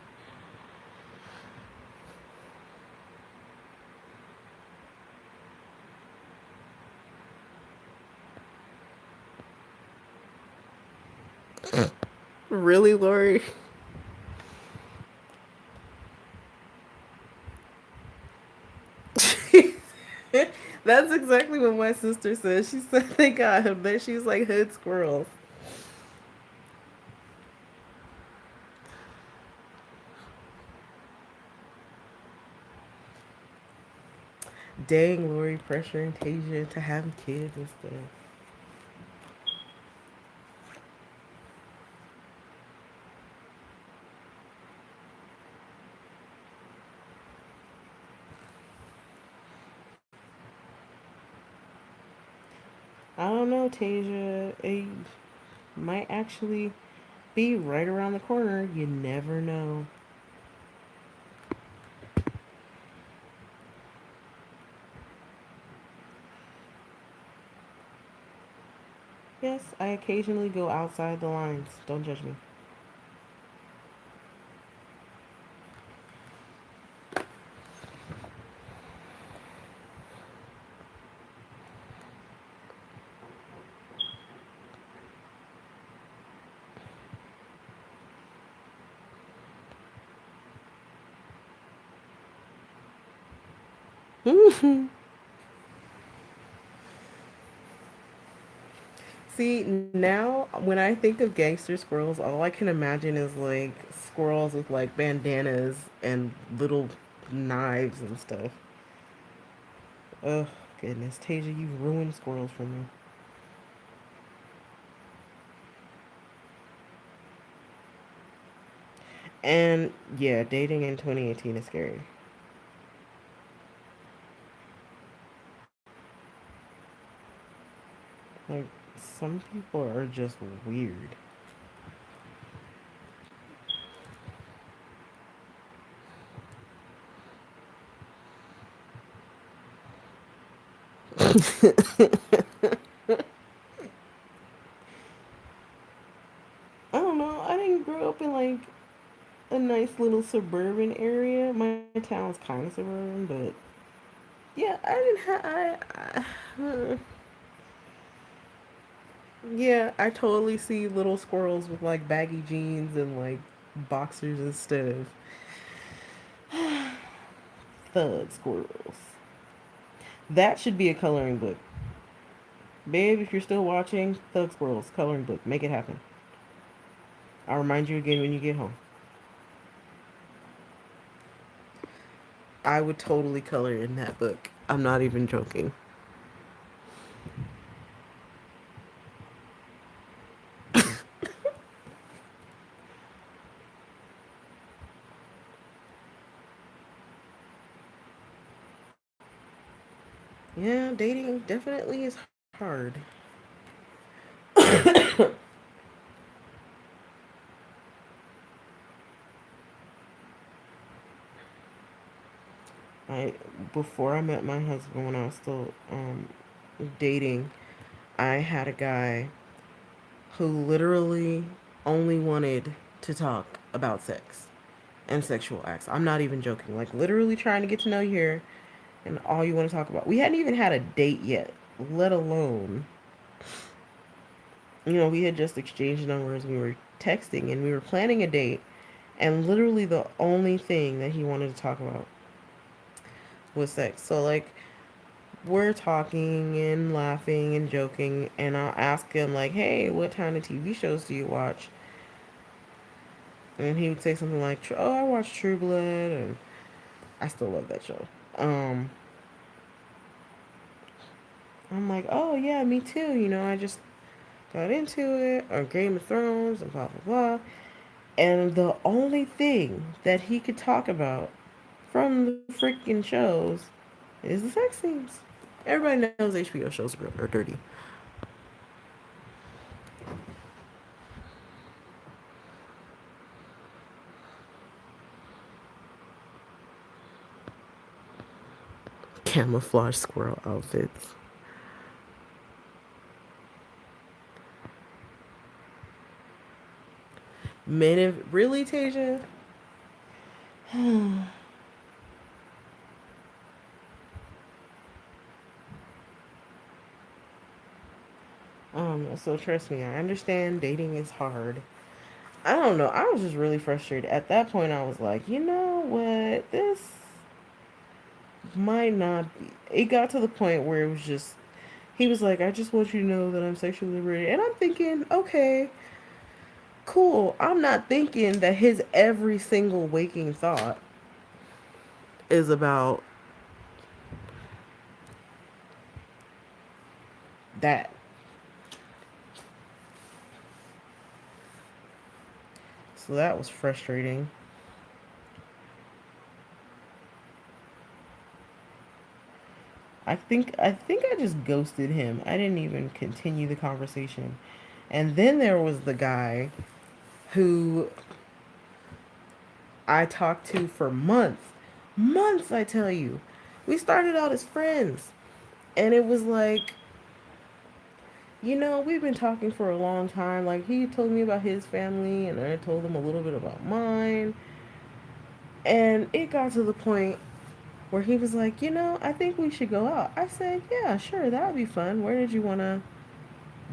Speaker 1: Really, Lori? That's exactly what my sister said. She said they got him. That she's like hood squirrels. Dang, Lori pressuring Tasia into having kids and stuff. I don't know, Tasia. It might actually be right around the corner. You never know. Yes, I occasionally go outside the lines. Don't judge me. See, now when I think of gangster squirrels, all I can imagine is like squirrels with like bandanas and little knives and stuff. Oh, goodness. Tasia, you ruined squirrels for me. And yeah, dating in 2018 is scary. Like, some people are just weird. I don't know. I didn't grow up in like a nice little suburban area. My town's kind of suburban, but Yeah, I didn't have. Yeah, I totally see little squirrels with like baggy jeans and like boxers instead of thug squirrels. That should be a coloring book. Babe, if you're still watching, Thug Squirrels, coloring book. Make it happen. I'll remind you again when you get home. I would totally color in that book. I'm not even joking. Yeah, dating definitely is hard. I Before I met my husband, when I was still dating, I had a guy who literally only wanted to talk about sex and sexual acts. I'm not even joking. Like literally trying to get to know you here, and all you want to talk about. We hadn't even had a date yet, let alone, we had just exchanged numbers. We were texting and we were planning a date, and literally the only thing that he wanted to talk about was sex. So like we're talking and laughing and joking, and I'll ask him like, "Hey, what kind of TV shows do you watch?" And he would say something like, "Oh, I watch True Blood," and I still love that show. Um, I'm like, "Oh yeah, me too." I just got into it, or Game of Thrones, and blah blah blah. And the only thing that he could talk about from the freaking shows is the sex scenes. Everybody knows HBO shows are dirty. Camouflage squirrel outfits. Men of really, Tasia? So trust me, I understand dating is hard. I don't know. I was just really frustrated. At that point, I was like, you know what? This might not be. It got to the point where it was just, he was like, I just want you to know that I'm sexually liberated. And I'm thinking, okay, cool. I'm not thinking that his every single waking thought is about that. So that was frustrating. I think I just ghosted him. I didn't even continue the conversation. And then there was the guy who I talked to for months. Months, I tell you. We started out as friends. And it was like, we've been talking for a long time. Like, he told me about his family, and I told him a little bit about mine. And it got to the point where he was like, I think we should go out. I said, yeah, sure, that would be fun. Where did you want to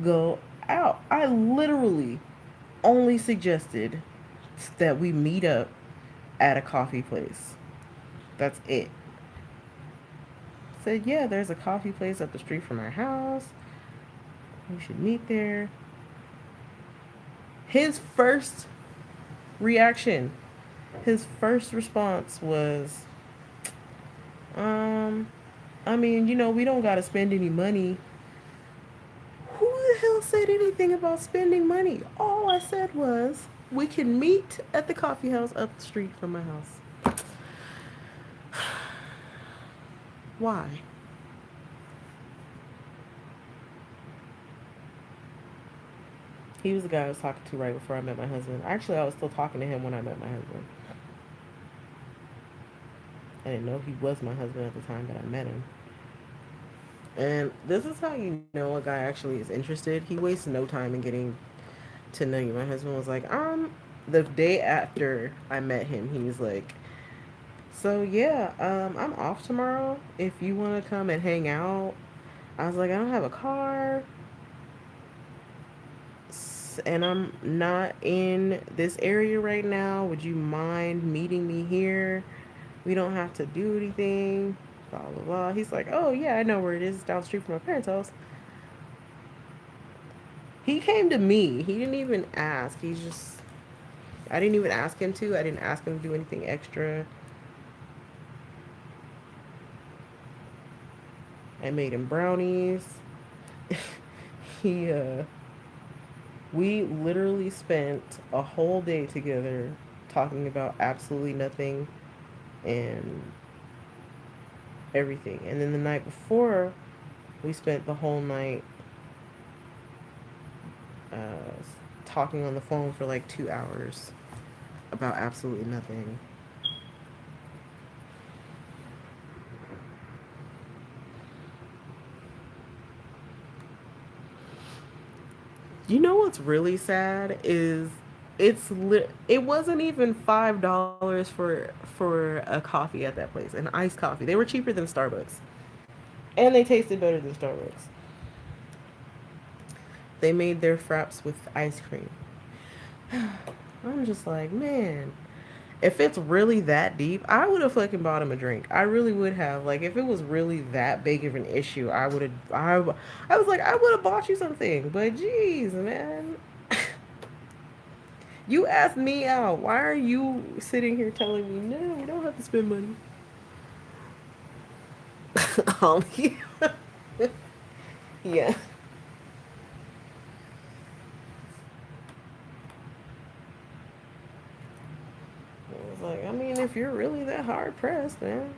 Speaker 1: go out? I literally only suggested that we meet up at a coffee place. That's it. Said, yeah, there's a coffee place up the street from our house. We should meet there. His first reaction, his first response was, um, I mean, we don't got to spend any money. Who the hell said anything about spending money? All I said was, we can meet at the coffee house up the street from my house. Why? He was the guy I was talking to right before I met my husband. Actually, I was still talking to him when I met my husband. I didn't know he was my husband at the time that I met him. And this is how you know a guy actually is interested. He wastes no time in getting to know you. My husband was like, the day after I met him, he was like, So yeah, I'm off tomorrow. If you want to come and hang out, I was like, I don't have a car, and I'm not in this area right now. Would you mind meeting me here? We don't have to do anything. Blah blah blah. He's like, oh yeah, I know where it is. It's down the street from my parents' house. He came to me. He didn't even ask. He's just. I didn't even ask him to. I didn't ask him to do anything extra. I made him brownies. he We literally spent a whole day together talking about absolutely nothing and everything. And then the night before, we spent the whole night uh, talking on the phone for like 2 hours about absolutely nothing. You know what's really sad is it wasn't even $5 for a coffee at that place, an iced coffee. They were cheaper than Starbucks, and they tasted better than Starbucks. They made their fraps with ice cream. I'm just like, man, if it's really that deep, I would have fucking bought him a drink. I really would have. Like, if it was really that big of an issue, I would have. I was like, I would have bought you something. But jeez, man, you asked me out. Why are you sitting here telling me no? We don't have to spend money. Yeah. Yeah. I was like, I mean, if you're really that hard pressed, man,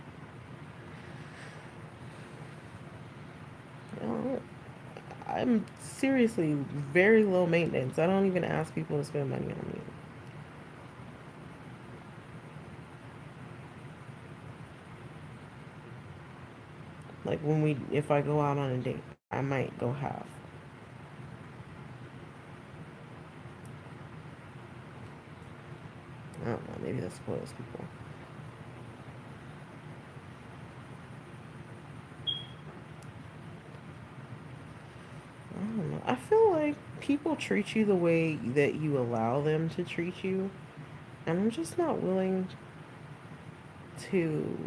Speaker 1: I don't know. I'm seriously very low maintenance. I don't even ask people to spend money on me. Like if I go out on a date, I might go half. I don't know. Maybe that spoils people. I don't know. I feel like people treat you the way that you allow them to treat you, and I'm just not willing to.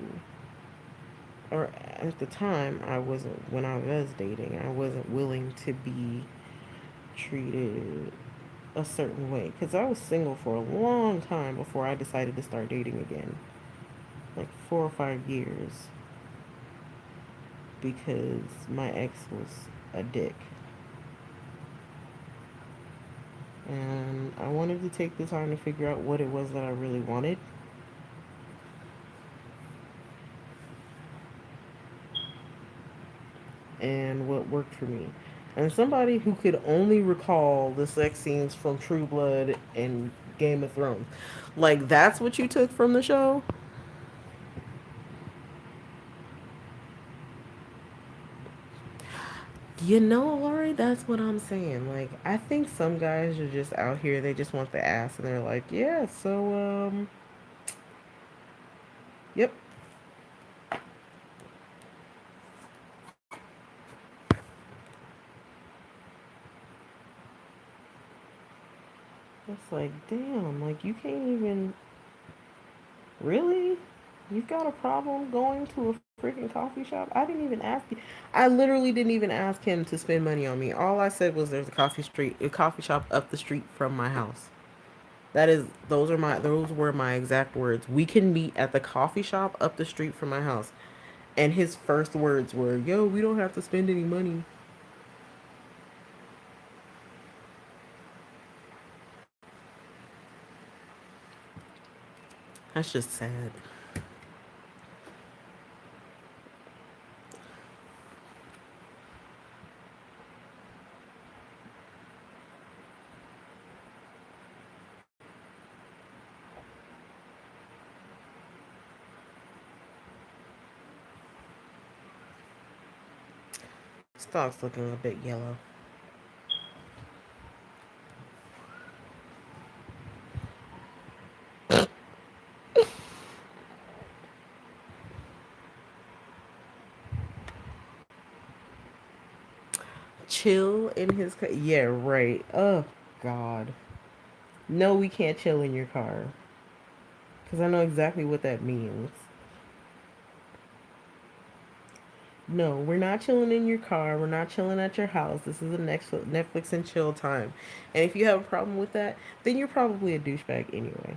Speaker 1: Or at the time, I wasn't. When I was dating, I wasn't willing to be treated a certain way because I was single for a long time before I decided to start dating again, like 4 or 5 years, because my ex was a dick. And I wanted to take the time to figure out what it was that I really wanted and what worked for me. And somebody who could only recall the sex scenes from True Blood and Game of Thrones. Like, that's what you took from the show? You know, Lori, that's what I'm saying. Like, I think some guys are just out here, they just want the ass, and they're like, yeah, so, yep. It's like, damn, like, you can't even. Really? You've got a problem going to a freaking coffee shop? I didn't even ask you. I literally didn't even ask him to spend money on me. All I said was there's a coffee shop up the street from my house. Those were my exact words. We can meet at the coffee shop up the street from my house. And his first words were, "Yo, we don't have to spend any money." That's just sad. Stock's looking a bit yellow. chill in his car. Yeah, right. Oh God. No, we can't chill in your car because I know exactly what that means. No, we're not chilling in your car. We're not chilling at your house. This is a Netflix and chill time. And if you have a problem with that, then you're probably a douchebag anyway.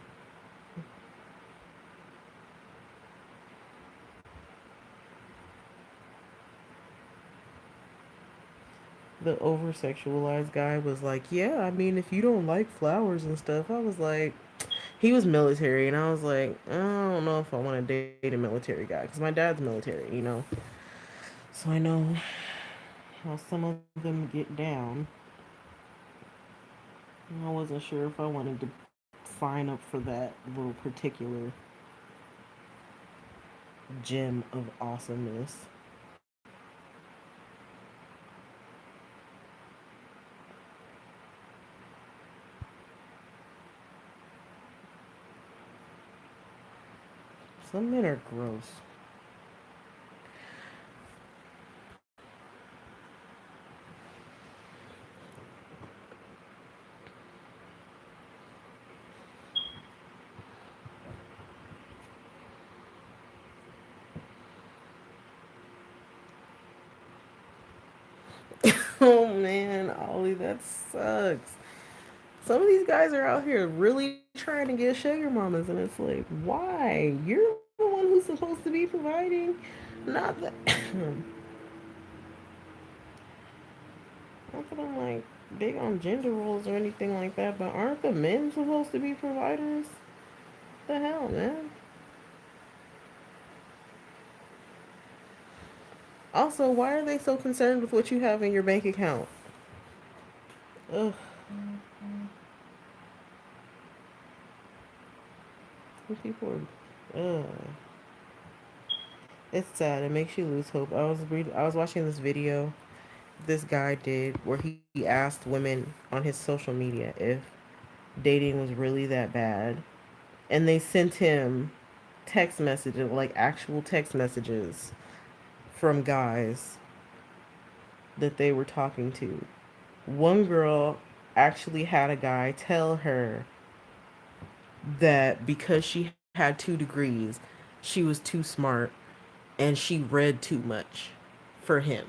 Speaker 1: The over sexualized guy was like, yeah, I mean, if you don't like flowers and stuff, I was like, he was military, and I was like, I don't know if I want to date a military guy because my dad's military. So I know how some of them get down. And I wasn't sure if I wanted to sign up for that little particular gem of awesomeness. Some men are gross. Oh man, Ollie, that sucks. Some of these guys are out here really trying to get sugar mamas, and it's like, why? You're the one who's supposed to be providing, not that. Not that I'm like big on gender roles or anything like that, but aren't the men supposed to be providers? The hell, man. Also, why are they so concerned with what you have in your bank account? Ugh, these people are. Ugh. It's sad. It makes you lose hope. I was watching this video this guy did where he asked women on his social media if dating was really that bad, and they sent him text messages, like actual text messages from guys that they were talking to. One girl actually had a guy tell her that because she had 2 degrees, she was too smart and she read too much for him.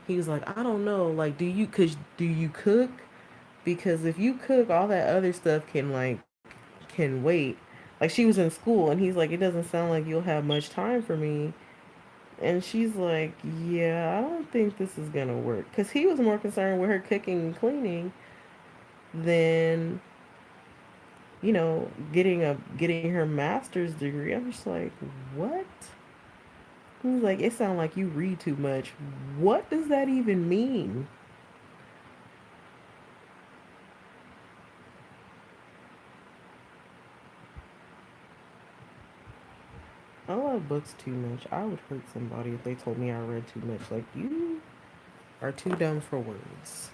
Speaker 1: He was like, I don't know, like, do you cook? Because if you cook, all that other stuff can wait. Like she was in school, and he's like, it doesn't sound like you'll have much time for me. And she's like, yeah, I don't think this is gonna work. Cause he was more concerned with her cooking and cleaning than getting her master's degree. I'm just like, what? He's like, it sounds like you read too much. What does that even mean? I love books too much. I would hurt somebody if they told me I read too much. Like, you are too dumb for words.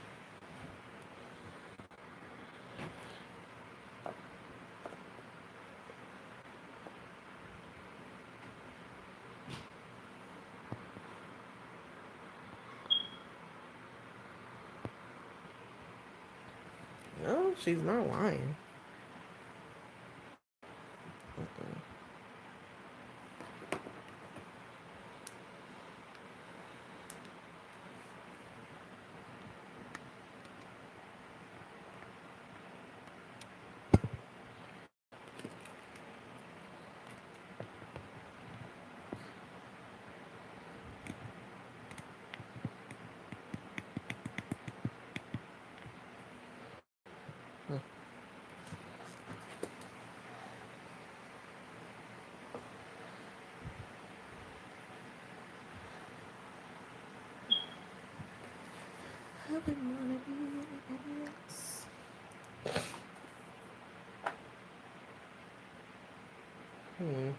Speaker 1: No, she's not lying. I've been wanting to be idiots. Hmm.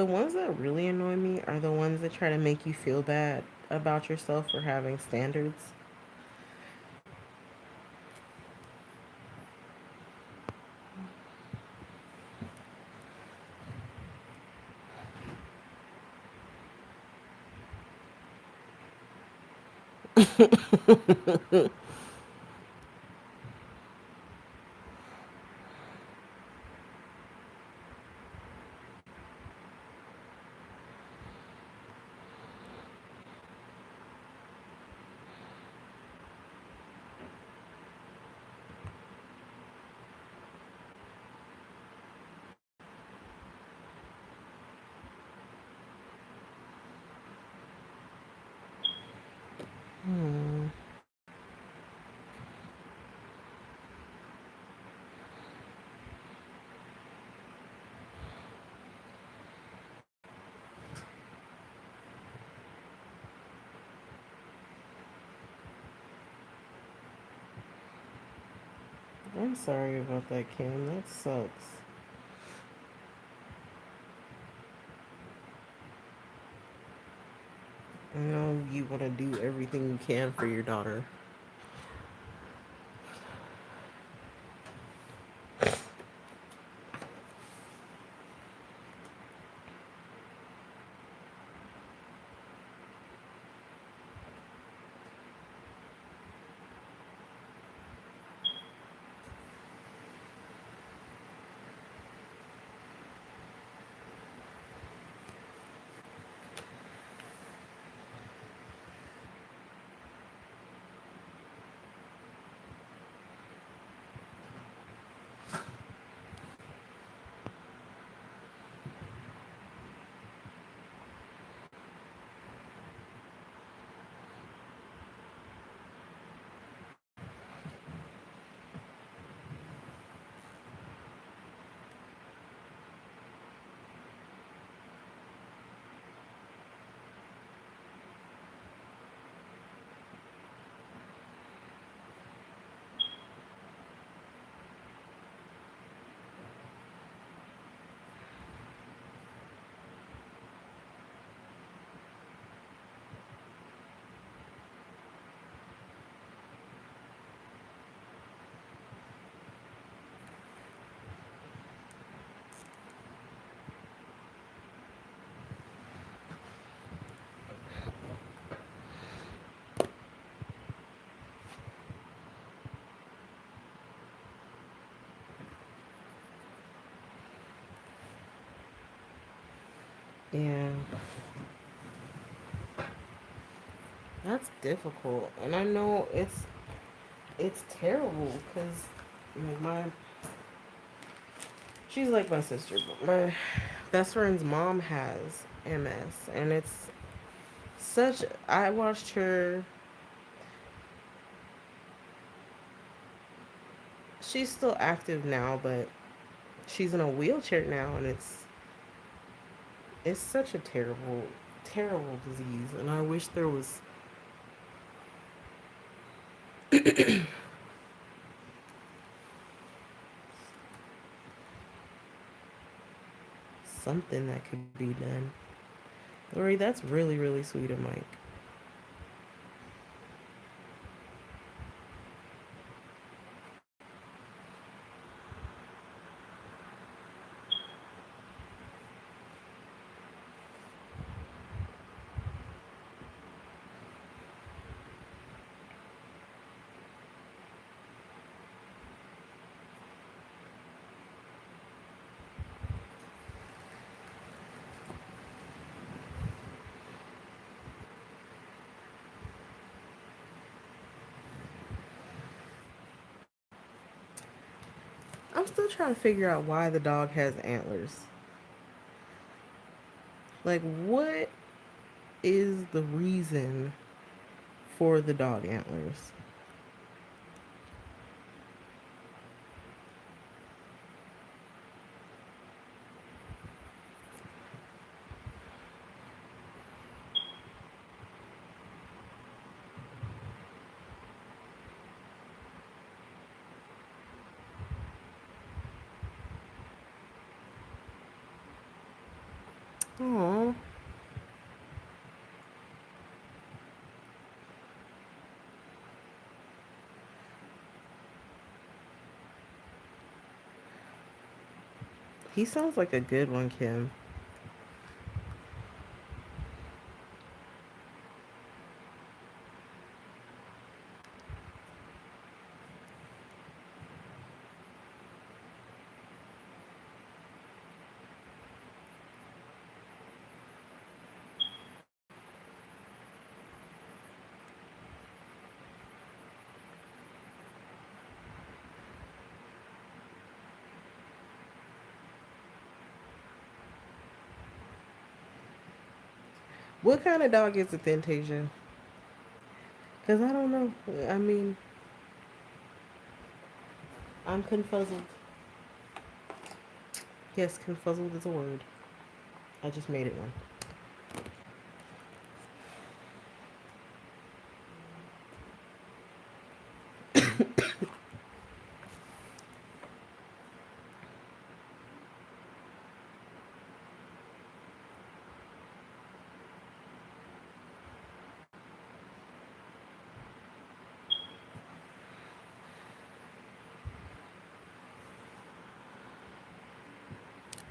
Speaker 1: The ones that really annoy me are the ones that try to make you feel bad about yourself for having standards. Hmm. I'm sorry about that, Kim. That sucks. I know you want to do everything you can for your daughter. Yeah, that's difficult, and I know it's terrible because my she's like my sister, but my best friend's mom has MS, and it's such. I watched her. She's still active now, but she's in a wheelchair now, and it's such a terrible, terrible disease, and I wish there was something that could be done. Lori, that's really, really sweet of Mike. I'm still trying to figure out why the dog has antlers. Like, what is the reason for the dog antlers? Oh, he sounds like a good one, Kim. What kind of dog is it then, Tasia? Because I don't know. I mean, I'm confuzzled. Yes, confuzzled is a word. I just made it one.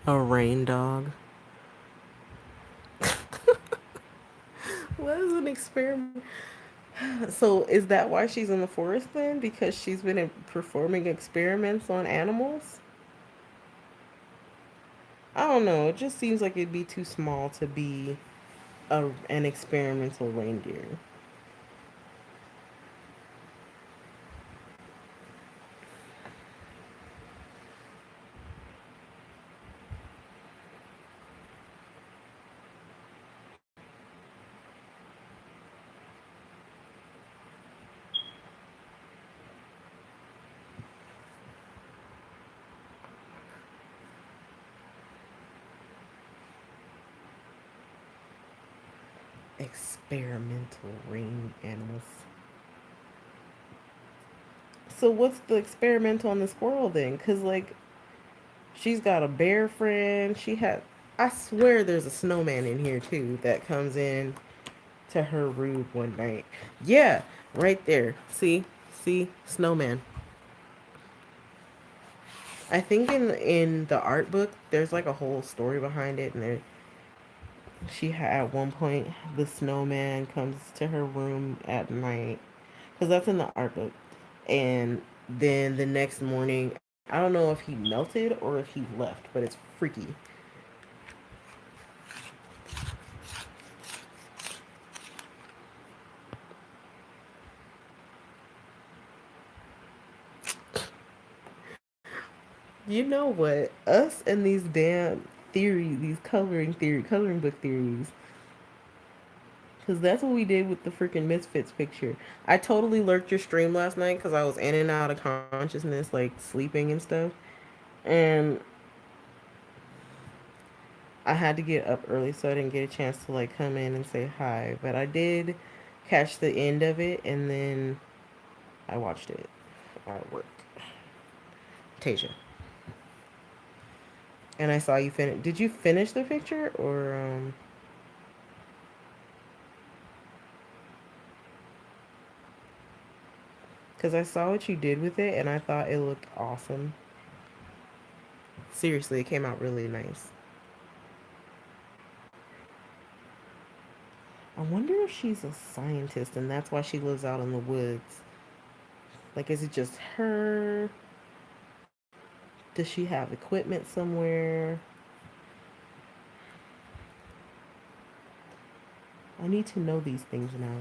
Speaker 1: A rain dog. What is an experiment? So is that why she's in the forest then? Because she's been performing experiments on animals? I don't know. It just seems like it'd be too small to be an experimental reindeer. Experimental rain animals. So what's the experimental on the squirrel then? Cause like she's got a bear friend. She had. I swear there's a snowman in here too that comes in to her room one night. Yeah, right there. See, snowman. I think in the art book there's like a whole story behind it, and she had at one point the snowman comes to her room at night because that's in the art book, and then the next morning I don't know if he melted or if he left, but it's freaky. You know what? Us and these damn theories, these coloring book theories, because that's what we did with the freaking Misfits picture. I totally lurked your stream last night because I was in and out of consciousness, like sleeping and stuff. And I had to get up early, so I didn't get a chance to like come in and say hi. But I did catch the end of it, and then I watched it at work. Tasia. And I saw you finish. Did you finish the picture or because I saw what you did with it and I thought it looked awesome. Seriously, it came out really nice. I wonder if she's a scientist and that's why she lives out in the woods. Like, is it just her? Does she have equipment somewhere? I need to know these things now.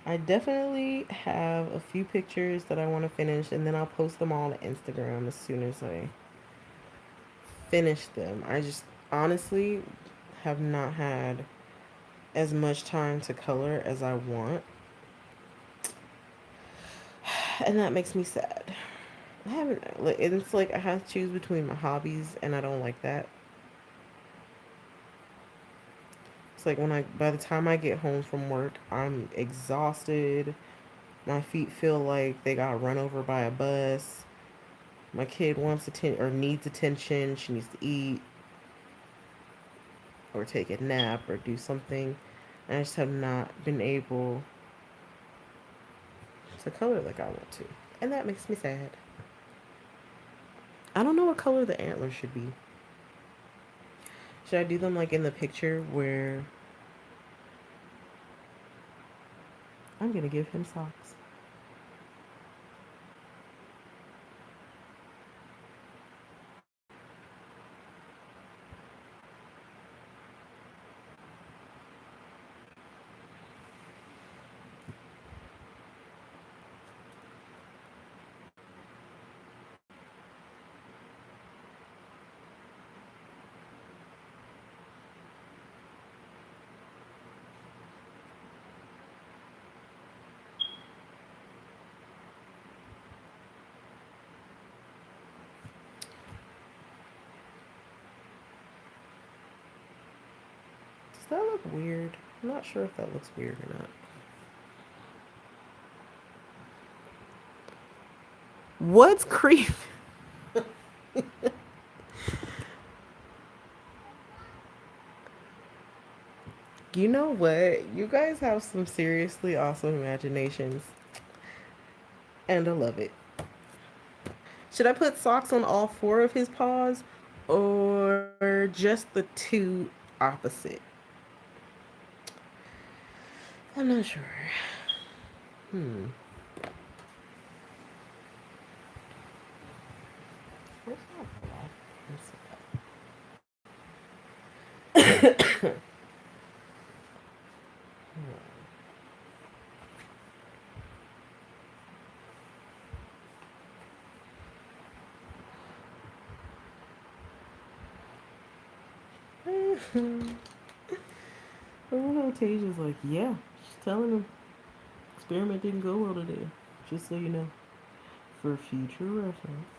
Speaker 1: I definitely have a few pictures that I want to finish, and then I'll post them all to Instagram as soon as I finish them. I just honestly have not had as much time to color as I want, and that makes me sad. I haven't, like, it's like I have to choose between my hobbies, and I don't like that. It's like by the time I get home from work, I'm exhausted. My feet feel like they got run over by a bus. My kid wants attention or needs attention. She needs to eat or take a nap or do something. And I just have not been able to color like I want to. And that makes me sad. I don't know what color the antlers should be. Should I do them like in the picture where I'm gonna give him socks? Does that look weird? I'm not sure if that looks weird or not. What's creep? You know what? You guys have some seriously awesome imaginations. And I love it. Should I put socks on all four of his paws or just the two opposite? I'm not sure. Hmm. Where's my black? I love how Tasia's like, yeah, she's telling him experiment didn't go well today. Just so you know, for future reference.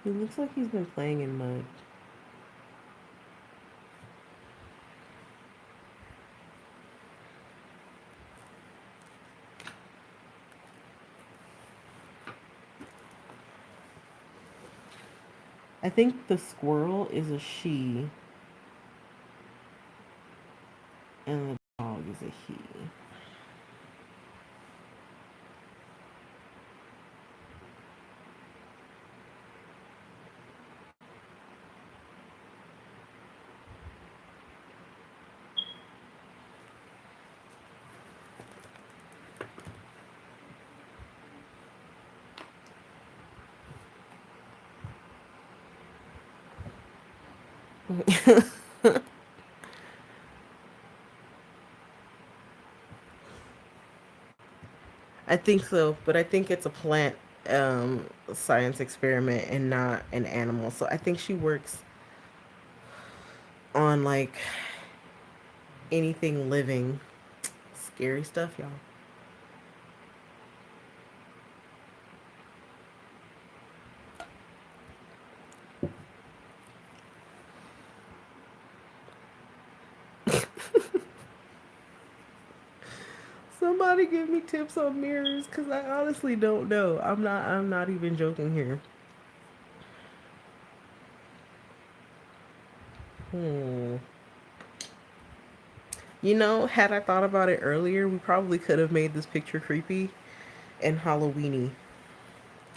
Speaker 1: He looks like he's been playing in mud. I think the squirrel is a she and the dog is a he. I think so, but I think it's a plant science experiment and not an animal. So I think she works on like anything living. Scary stuff, y'all. Somebody give me tips on mirrors because I honestly don't know. I'm not even joking here. Hmm. You know, had I thought about it earlier, we probably could have made this picture creepy and Halloweeny.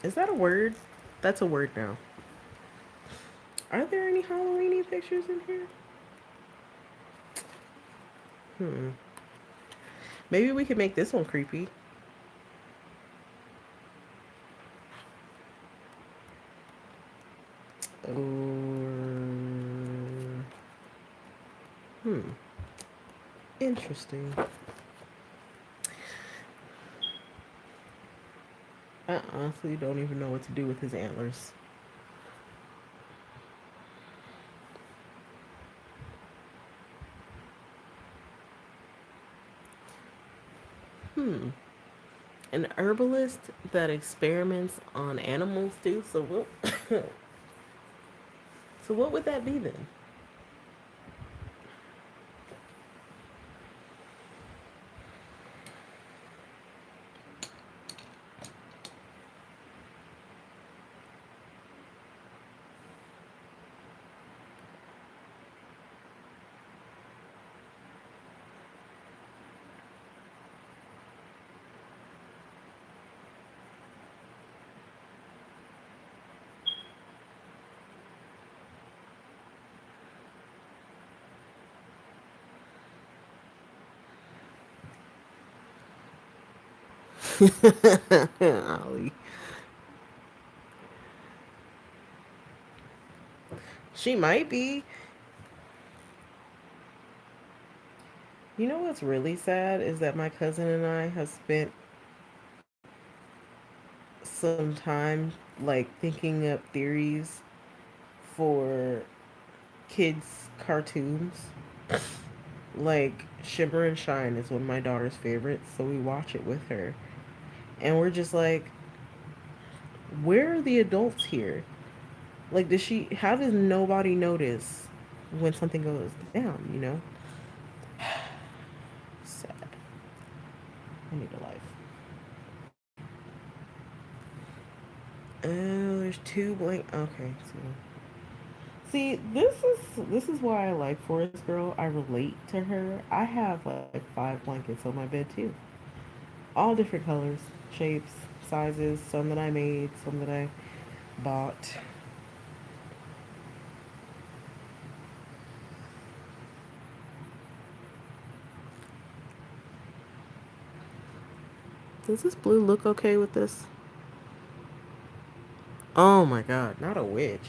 Speaker 1: Is that a word? That's a word now. Are there any Halloweeny pictures in here? Hmm. Maybe we could make this one creepy. Or interesting. I honestly don't even know what to do with his antlers. Hmm. An herbalist that experiments on animals too. So what? So what would that be then? Ollie. She might be. You know what's really sad is that my cousin and I have spent some time like thinking up theories for kids cartoons. Like Shimmer and Shine is one of my daughter's favorites, so we watch it with her. And we're just like, where are the adults here? Like, does she, how does nobody notice when something goes down, you know? Sad. I need a life. Oh, there's two blank. Okay, so see, this is why I like Forest Girl. I relate to her. I have like five blankets on my bed too, all different colors, shapes, sizes. Some that I made, some that I bought. Does this blue look okay with this? Oh my god, not a witch.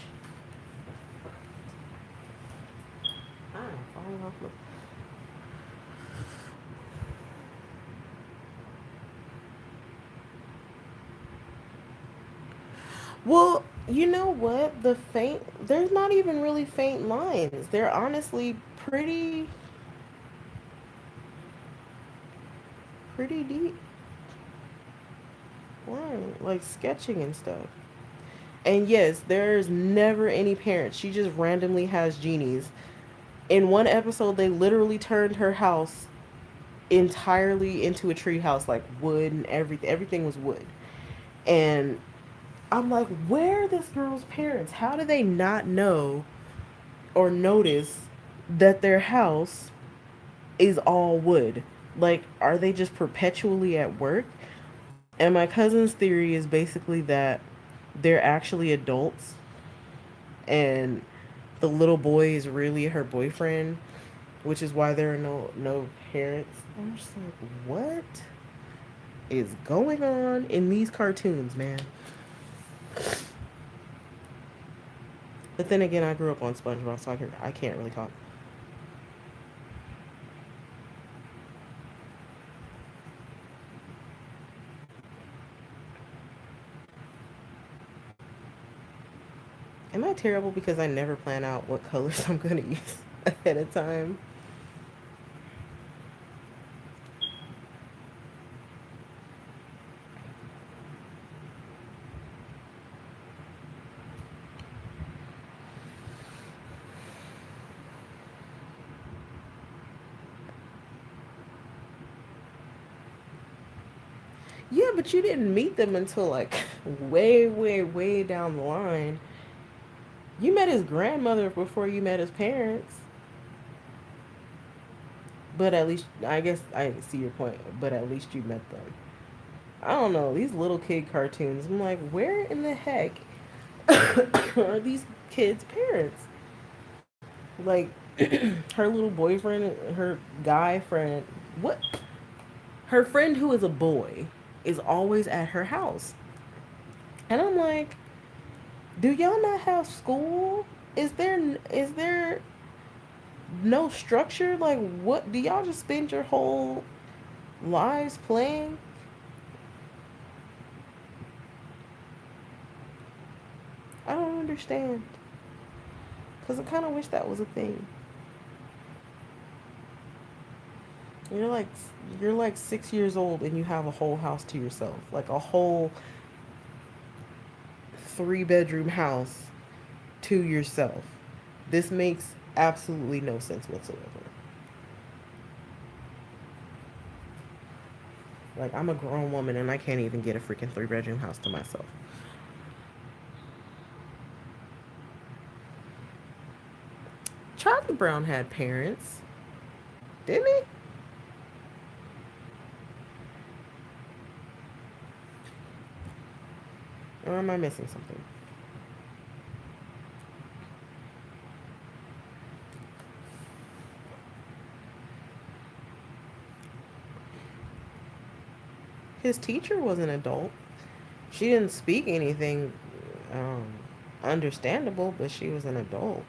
Speaker 1: I'm falling off the. Well, you know what? The faint, there's not even really faint lines. They're honestly pretty deep line, like sketching and stuff. And yes, there's never any parents. She just randomly has genies. In one episode, they literally turned her house entirely into a tree house, like wood and everything. Everything was wood. And I'm like, where are this girl's parents? How do they not know or notice that their house is all wood? Like, are they just perpetually at work? And my cousin's theory is basically that they're actually adults and the little boy is really her boyfriend, which is why there are no parents. I'm just like, what is going on in these cartoons, man? But then again, I grew up on SpongeBob, so I can't really talk. Am I terrible because I never plan out what colors I'm gonna use ahead of time? Yeah, but you didn't meet them until like way, way, way down the line. You met his grandmother before you met his parents. But at least, I guess I see your point. But at least you met them. I don't know, these little kid cartoons. I'm like, where in the heck are these kids' parents? Like, her little boyfriend, her guy friend, what? Her friend who is a boy is always at her house. And I'm like, do y'all not have school? Is there no structure? Like, what do y'all just spend your whole lives playing? understand. Because I kind of wish that was a thing. You're like you're like 6 years old and you have a whole house to yourself, like a whole 3 bedroom house to yourself. This makes absolutely no sense whatsoever. Like I'm a grown woman and I can't even get a freaking 3 bedroom house to myself. Charlie Brown had parents, didn't he? Or am I missing something? His teacher was an adult. She didn't speak anything um, understandable, but she was an adult.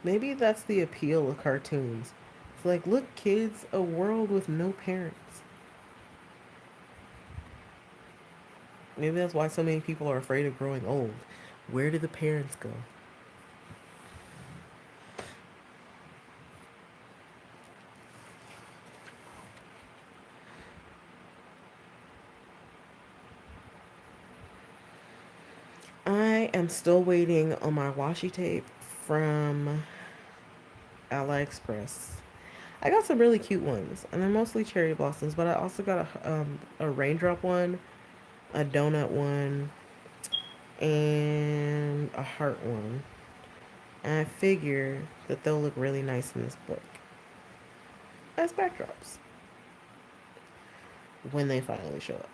Speaker 1: Maybe that's the appeal of cartoons. It's like, look, kids, a world with no parents. Maybe that's why so many people are afraid of growing old. Where do the parents go? I am still waiting on my washi tape from AliExpress. I got some really cute ones, and they're mostly cherry blossoms, but I also got a raindrop one, a donut one, and a heart one. And I figure that they'll look really nice in this book as backdrops when they finally show up.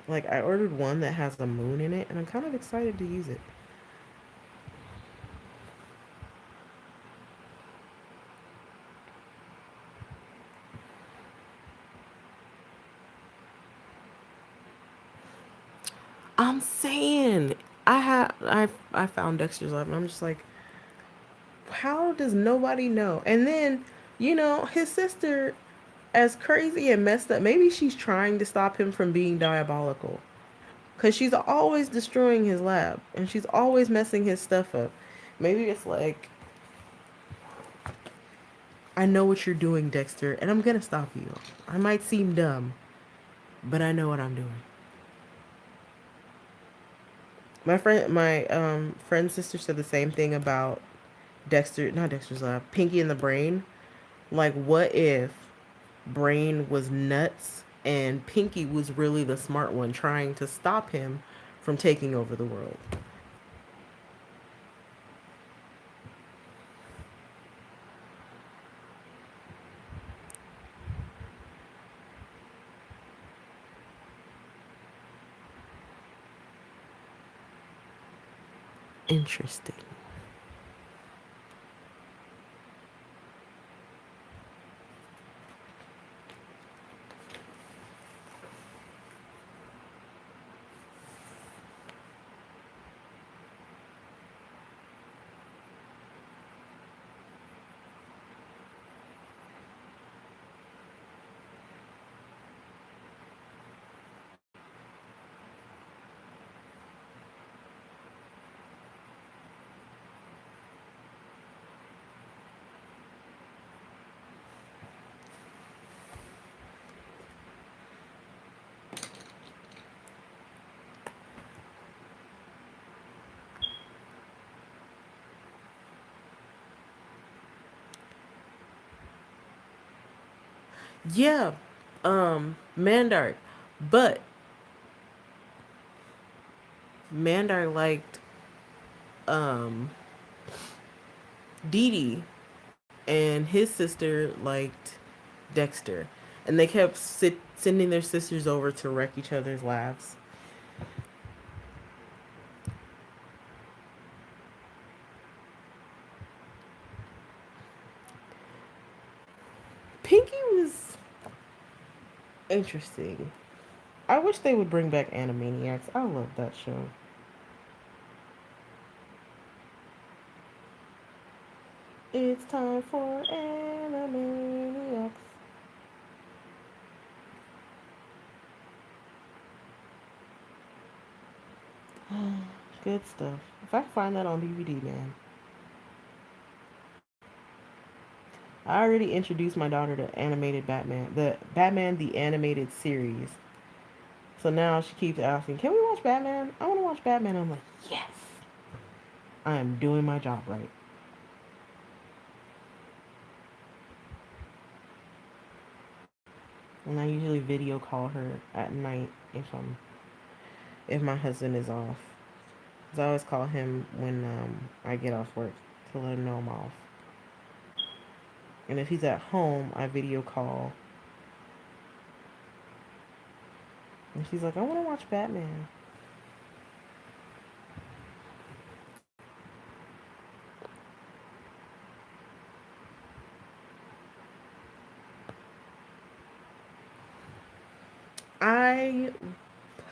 Speaker 1: Like, I ordered one that has a moon in it, and I'm kind of excited to use it. I'm saying, I found Dexter's Lab, and I'm just like, how does nobody know? And then, his sister, as crazy and messed up, maybe she's trying to stop him from being diabolical. Because she's always destroying his lab and she's always messing his stuff up. Maybe it's like, I know what you're doing, Dexter, and I'm going to stop you. I might seem dumb, but I know what I'm doing. My friend's sister said the same thing about not Dexter's Lab, Pinky and the Brain. Like, what if Brain was nuts and Pinky was really the smart one trying to stop him from taking over the world? Interesting. Yeah, Mandar. But Mandar liked um Dee Dee, and his sister liked Dexter. And they kept sending their sisters over to wreck each other's labs. Pinky was interesting. I wish they would bring back Animaniacs. I love that show. It's time for Animaniacs. Good stuff. If I find that on DVD, man. I already introduced my daughter to animated Batman, the Batman the animated series. So now she keeps asking, "Can we watch Batman? I want to watch Batman." I'm like, "Yes, I am doing my job right." And I usually video call her at night if my husband is off. 'Cause I always call him when I get off work to let him know I'm off. And if he's at home, I video call. And she's like, "I want to watch Batman." I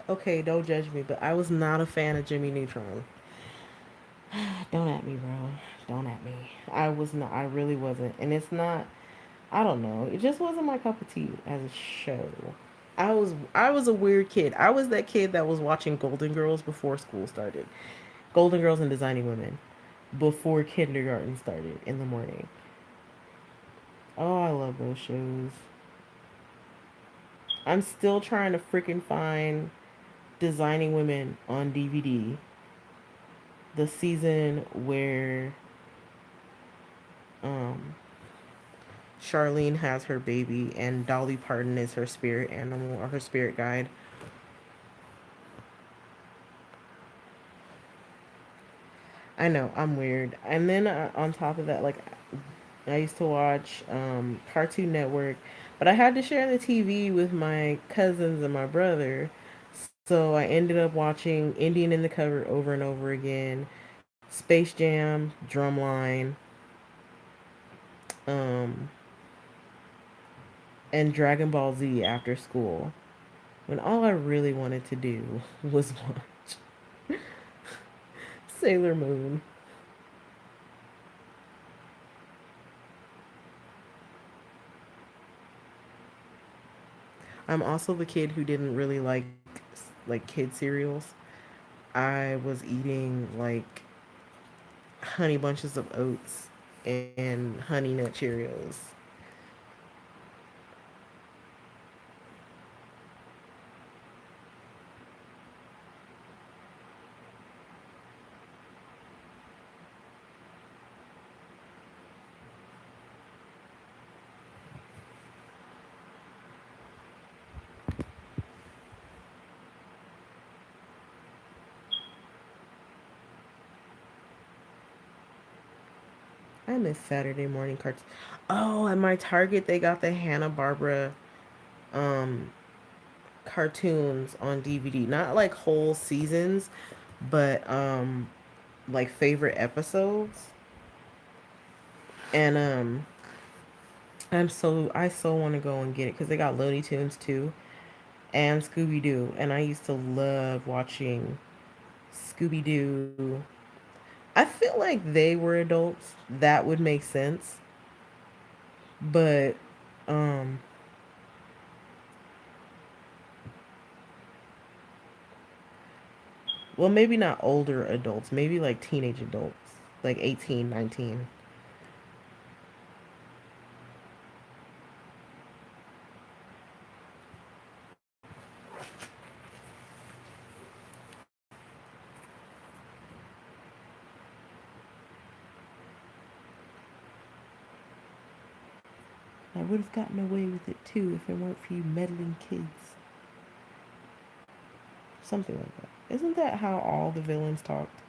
Speaker 1: okay, don't judge me, but I was not a fan of Jimmy Neutron. Don't at me, bro. Don't at me. I was not. I really wasn't. And it's not. I don't know. It just wasn't my cup of tea as a show. I was a weird kid. I was that kid that was watching Golden Girls before school started. Golden Girls and Designing Women before kindergarten started in the morning. Oh, I love those shows. I'm still trying to freaking find Designing Women on DVD. The season where um Charlene has her baby and Dolly Parton is her spirit animal or her spirit guide. I know, I'm weird. And then on top of that, like I used to watch Cartoon Network, but I had to share the TV with my cousins and my brother. So I ended up watching Indian in the Cover over and over again, Space Jam, Drumline, um, and Dragon Ball Z after school. When all I really wanted to do was watch Sailor Moon. I'm also the kid who didn't really like kid cereals. I was eating like honey bunches of oats and honey nut Cheerios. I miss Saturday morning cartoons. Oh, at my Target they got the Hanna Barbera um cartoons on DVD. Not like whole seasons, but like favorite episodes. And I so want to go and get it because they got Looney Tunes too and Scooby Doo, and I used to love watching Scooby Doo. I feel like they were adults. That would make sense, but um, well, maybe not older adults. Maybe like teenage adults, like 18, 19. I would have gotten away with it too if it weren't for you meddling kids. Something like that. Isn't that how all the villains talked?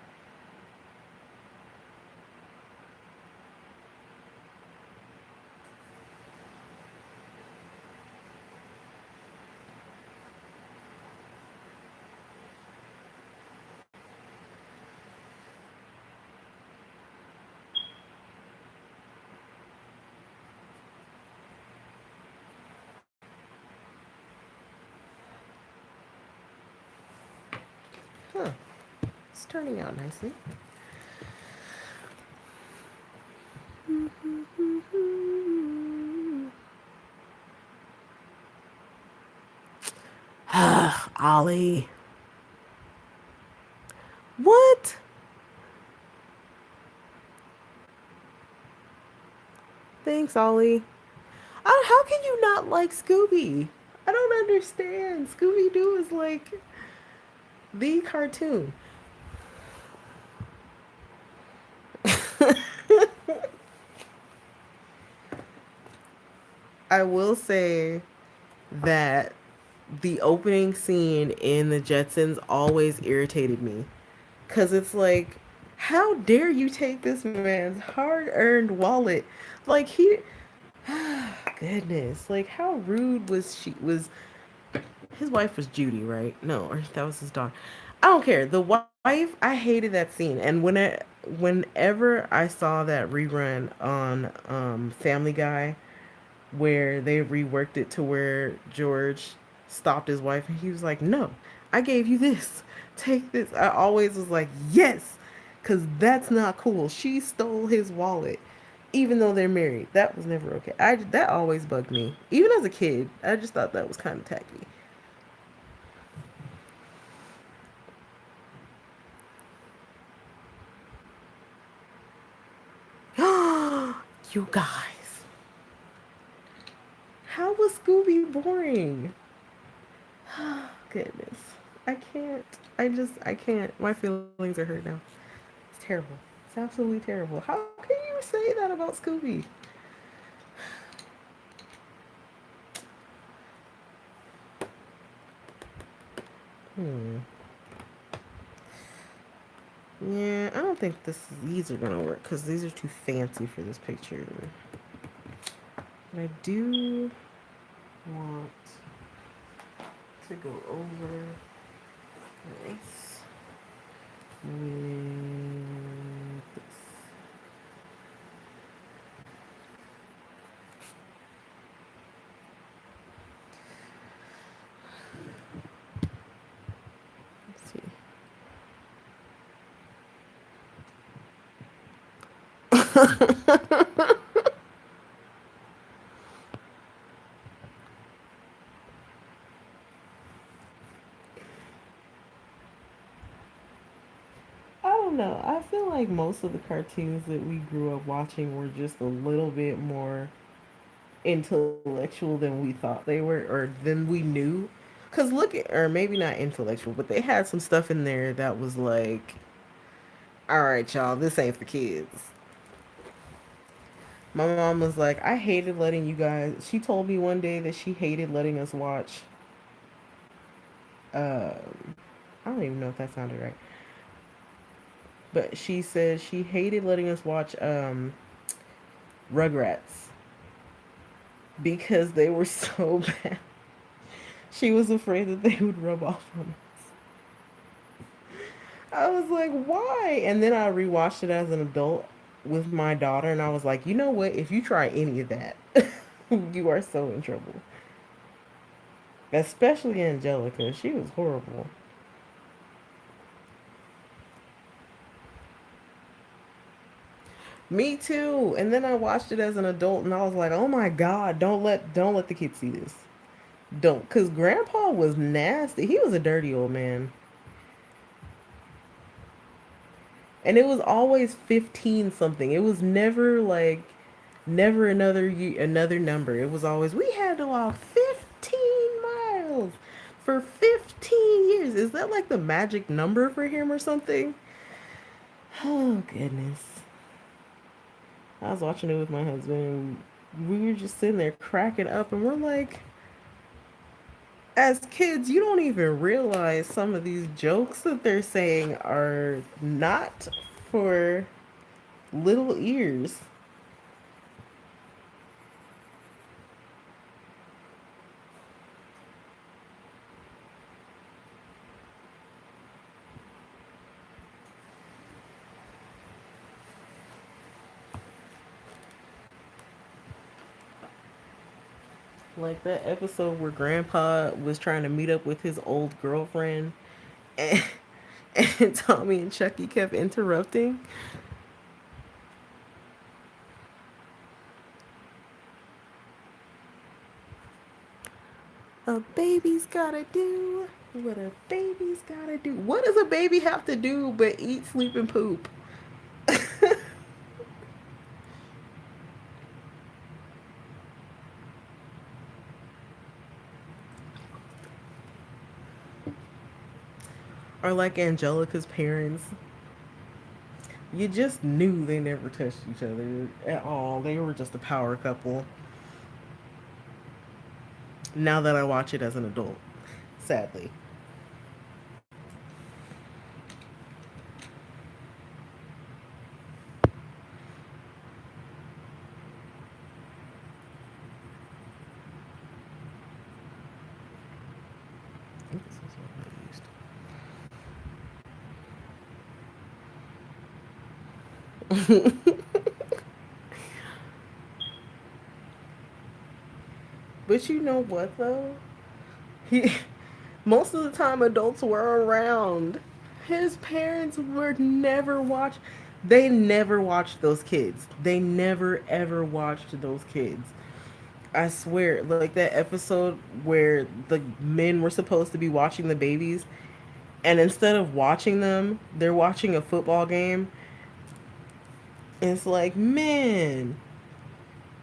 Speaker 1: Huh. It's turning out nicely. Ollie. What? Thanks, Ollie. How can you not like Scooby? I don't understand. Scooby Doo is like the cartoon. I will say that the opening scene in the Jetsons always irritated me. Because it's like, how dare you take this man's hard earned wallet? Like, he. Goodness. Like, how rude was she? Was his wife was Judy, right? No, or that was his daughter. I don't care. The wife, I hated that scene. And whenever I saw that rerun on Family Guy, where they reworked it to where George stopped his wife and he was like, "No, I gave you this. Take this." I always was like, "Yes," because that's not cool. She stole his wallet, even though they're married. That was never okay. That always bugged me, even as a kid. I just thought that was kind of tacky. You guys, how was Scooby boring? Goodness, I can't. I can't. My feelings are hurt now. It's terrible. It's absolutely terrible. How can you say that about Scooby? Hmm. Yeah, I don't think these are gonna work because these are too fancy for this picture. But I do want to go over this with this. Let's see. I don't know. I feel like most of the cartoons that we grew up watching were just a little bit more intellectual than we thought they were or than we knew. Cause look at, or maybe not intellectual, but they had some stuff in there that was like, all right, y'all, this ain't for kids. My mom was like, I hated letting you guys. She told me one day that she hated letting us watch. I don't even know if that sounded right, but she said she hated letting us watch Rugrats because they were so bad. She was afraid that they would rub off on us. I was like, why? And then I rewatched it as an adult with my daughter, and I was like, you know what? If you try any of that, you are so in trouble. Especially Angelica. She was horrible. Me too. And then I watched it as an adult, and I was like, oh my god, don't let the kids see this. Don't, cause Grandpa was nasty. He was a dirty old man, and it was always 15 something. It was never like never another number. It was always we had to walk 15 miles for 15 years. Is that like the magic number for him or something? Oh goodness. I was watching it with my husband and we were just sitting there cracking up and we're like, as kids, you don't even realize some of these jokes that they're saying are not for little ears. Like that episode where Grandpa was trying to meet up with his old girlfriend, and And Tommy and Chucky kept interrupting. A baby's gotta do what a baby's gotta do. What does a baby have to do but eat, sleep, and poop? Or like Angelica's parents. You just knew they never touched each other at all. They were just a power couple. Now that I watch it as an adult, sadly. I think this is what I used. But you know what though? He most of the time adults were around. His parents were never watch. They never watched those kids. They never ever watched those kids. I swear, like that episode where the men were supposed to be watching the babies, and instead of watching them, they're watching a football game. And it's like, man,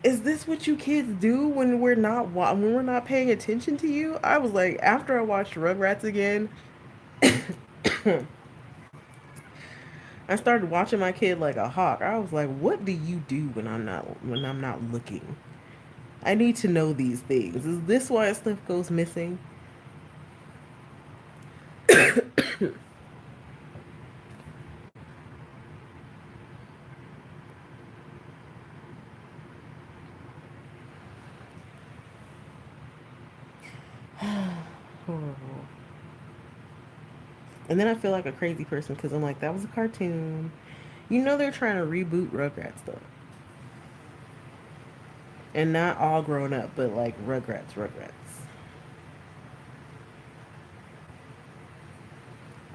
Speaker 1: is this what you kids do when we're not paying attention to you? I was like, after I watched Rugrats again, I started watching my kid like a hawk. I was like, what do you do when I'm not looking? I need to know these things. Is this why stuff goes missing? Horrible. And then I feel like a crazy person because I'm like, that was a cartoon. You know they're trying to reboot Rugrats though, and not all grown up, but like Rugrats.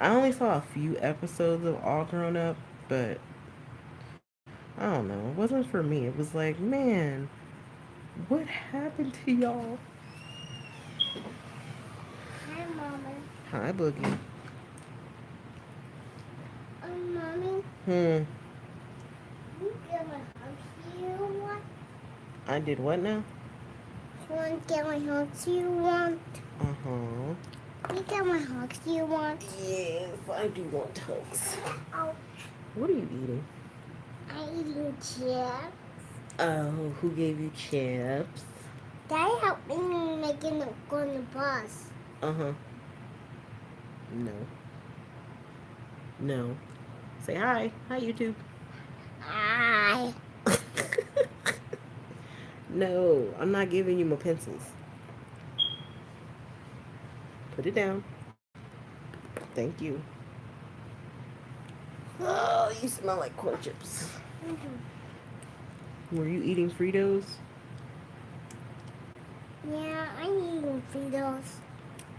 Speaker 1: I only saw a few episodes of All Grown Up, but I don't know. It wasn't for me. It was like, man, what happened to y'all?
Speaker 2: Hi, Mama.
Speaker 1: Hi, Boogie.
Speaker 2: Mommy,
Speaker 1: Hmm.
Speaker 2: you get my hugs you want?
Speaker 1: I did what now?
Speaker 2: You want to get my hugs you want?
Speaker 1: Uh huh.
Speaker 2: You get my hugs you want?
Speaker 1: Yes, I do want hugs.
Speaker 2: Oh,
Speaker 1: What are you eating?
Speaker 2: I eating chips.
Speaker 1: Oh, who gave you chips?
Speaker 2: Daddy helped me making it go on the bus.
Speaker 1: Uh huh. No. No. Say hi. Hi, YouTube.
Speaker 2: I.
Speaker 1: No, I'm not giving you my pencils. Put it down. Thank you. Oh, you smell like corn chips. Were you eating Fritos?
Speaker 2: Yeah, I'm eating Fritos.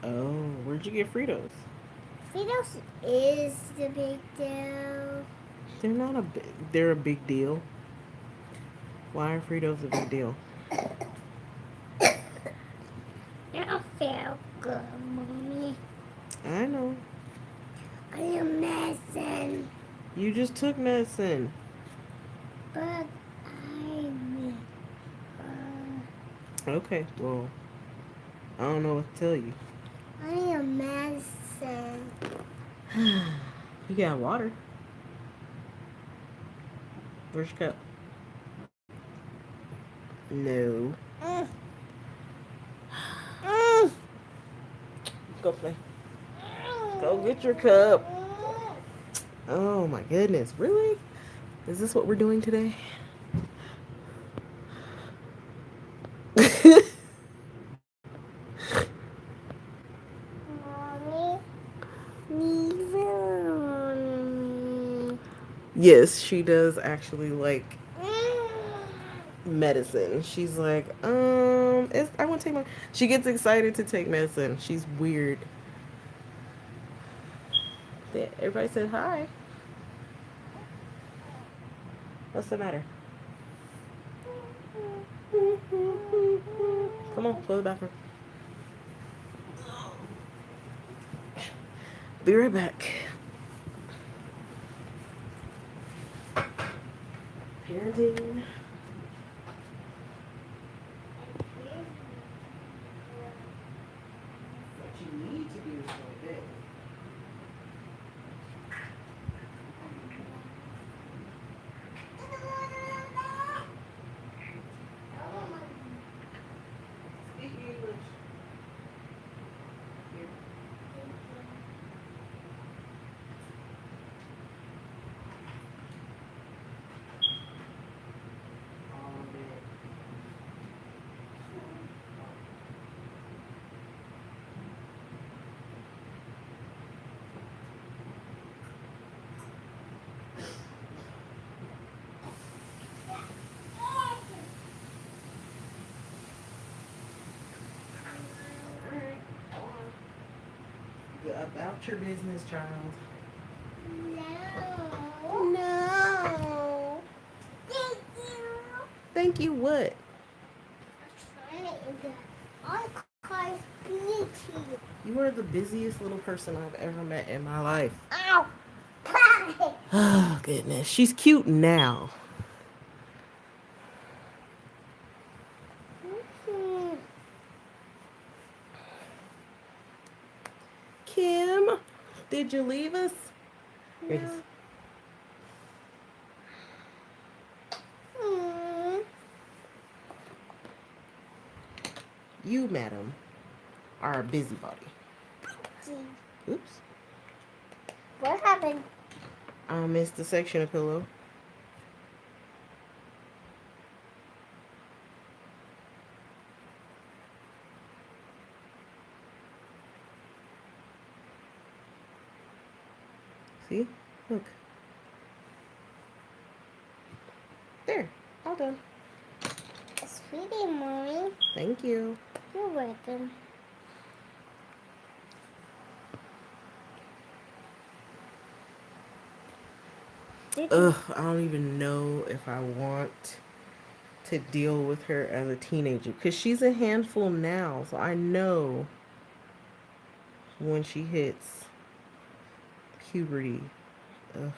Speaker 1: Oh, where'd you get Fritos?
Speaker 2: Fritos is the big deal.
Speaker 1: They're not a big. They're a big deal. Why are Fritos a big deal?
Speaker 2: I feel good, Mommy.
Speaker 1: I know.
Speaker 2: I am medicine.
Speaker 1: You just took medicine.
Speaker 2: But I'm.
Speaker 1: Okay, well, I don't know what to tell you.
Speaker 2: I am medicine.
Speaker 1: You got water. Where's your cup? No.
Speaker 2: Mm. Mm.
Speaker 1: Go play. Go get your cup. Oh my goodness, really? Is this what we're doing today?
Speaker 2: Mommy, leave it on
Speaker 1: Yes, she does actually like
Speaker 2: me.
Speaker 1: medicine. She's like, I want to take my. She gets excited to take medicine. She's weird. Everybody said hi. What's the matter? Come on, go to the bathroom. Be right back. Parenting. What you need to do is go to bed. Speak English. Here. All day. Alright, go on. About your business, child.
Speaker 2: No.
Speaker 1: No.
Speaker 2: Thank you.
Speaker 1: Thank you, what?
Speaker 2: I call beauty.
Speaker 1: You are the busiest little person I've ever met in my life.
Speaker 2: Ow. Pie.
Speaker 1: Oh, goodness. She's cute now. Kim, did you leave us? Here it is. You, madam, are a busybody. Oops.
Speaker 2: What happened?
Speaker 1: I missed the section of pillow. See? Look. There. All done.
Speaker 2: Sweetie, Mommy.
Speaker 1: Thank you.
Speaker 2: You're welcome.
Speaker 1: Ugh, I don't even know if I want to deal with her as a teenager because she's a handful now. So I know when she hits puberty. Ugh.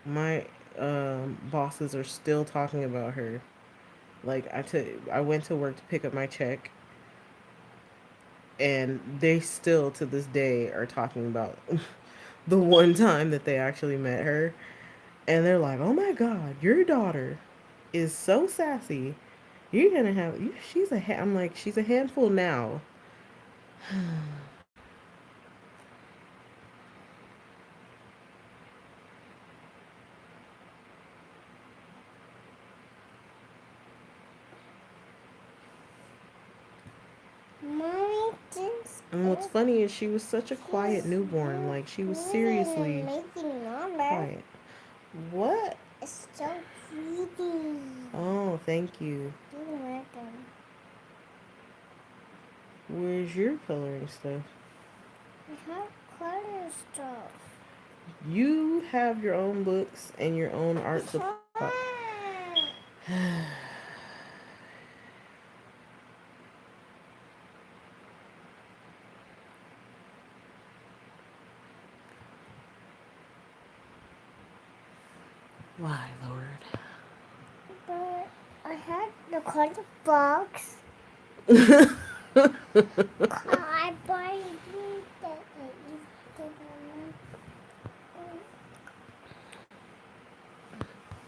Speaker 1: My bosses are still talking about her. Like I went to work to pick up my check, and they still to this day are talking about the one time that they actually met her, and they're like, "Oh my God, your daughter is so sassy. You're gonna have she's a I'm like, she's a handful now."
Speaker 2: Mommy, just
Speaker 1: And what's funny is she was such a quiet newborn. Like she was seriously
Speaker 2: making number.
Speaker 1: quiet. What?
Speaker 2: It's so pretty.
Speaker 1: Oh, thank you.
Speaker 2: You're welcome.
Speaker 1: Where's your coloring stuff?
Speaker 2: I have color stuff.
Speaker 1: You have your own books and your own art supply. Why, Lord?
Speaker 2: But I had the color box. I buy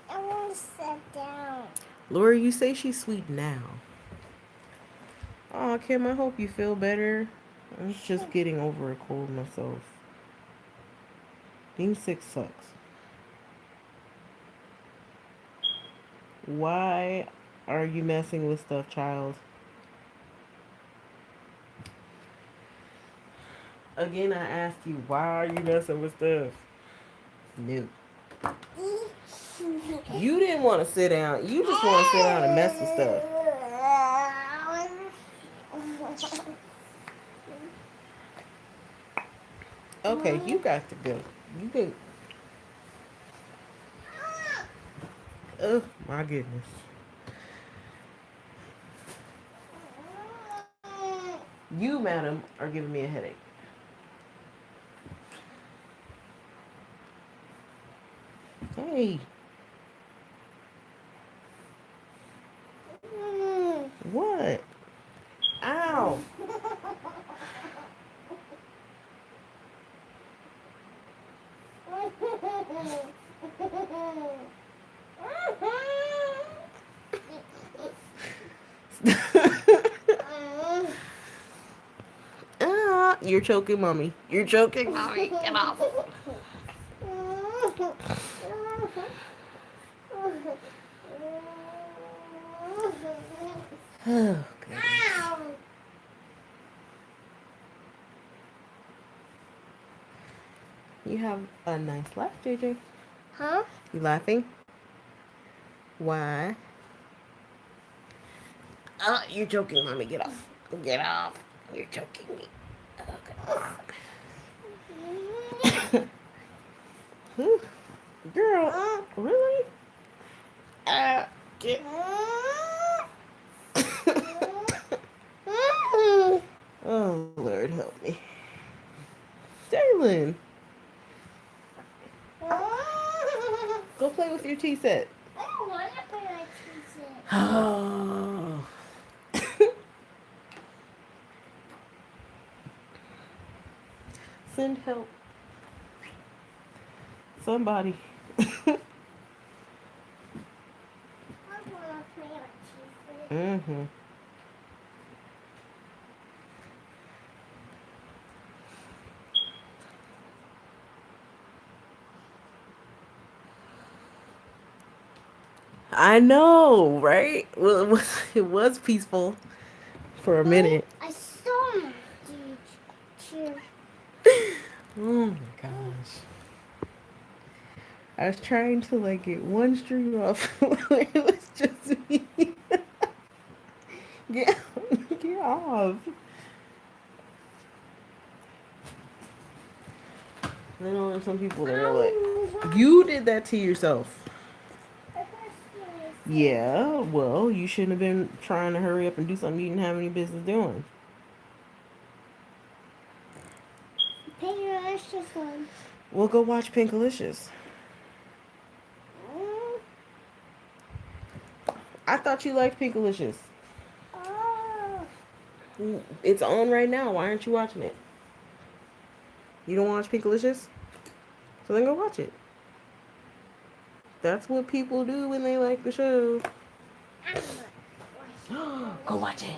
Speaker 2: I want to sit down.
Speaker 1: Laura, you say she's sweet now. Oh, Kim, I hope you feel better. I'm just getting over a cold myself. Being sick sucks. Why are you messing with stuff, child? Again, I asked you, why are you messing with stuff? No. You didn't want to sit down. You just want to sit down and mess with stuff. Okay, you got to go. You can. Oh my goodness. You, madam, are giving me a headache. Hey, what? Ow. Ah, you're choking mommy. You're choking mommy. Get off. Oh, goodness. You have a nice laugh, JJ.
Speaker 2: Huh?
Speaker 1: You laughing? Why? You're choking mommy. Get off. Get off. You're choking me. Okay. Whew. Girl, really? Get. Oh, Lord, help me. Jalen, go play with your tea set.
Speaker 2: I don't want to play like cheese.
Speaker 1: Oh. Send help. Somebody.
Speaker 2: I want to play like cheese.
Speaker 1: Mm-hmm. I know, right? Well, it was peaceful for a minute.
Speaker 2: I saw my teacher.
Speaker 1: Oh my gosh. I was trying to like get one stream off. It was just me. Get, get off. I know there's some people that are like, you did that to yourself. Yeah, well, you shouldn't have been trying to hurry up and do something you didn't have any business doing.
Speaker 2: Pay your extra one.
Speaker 1: We'll go watch Pinkalicious. I thought you liked Pinkalicious.
Speaker 2: Oh.
Speaker 1: It's on right now. Why aren't you watching it? You don't watch Pinkalicious? So then go watch it. That's what people do when they like the show. Go watch it.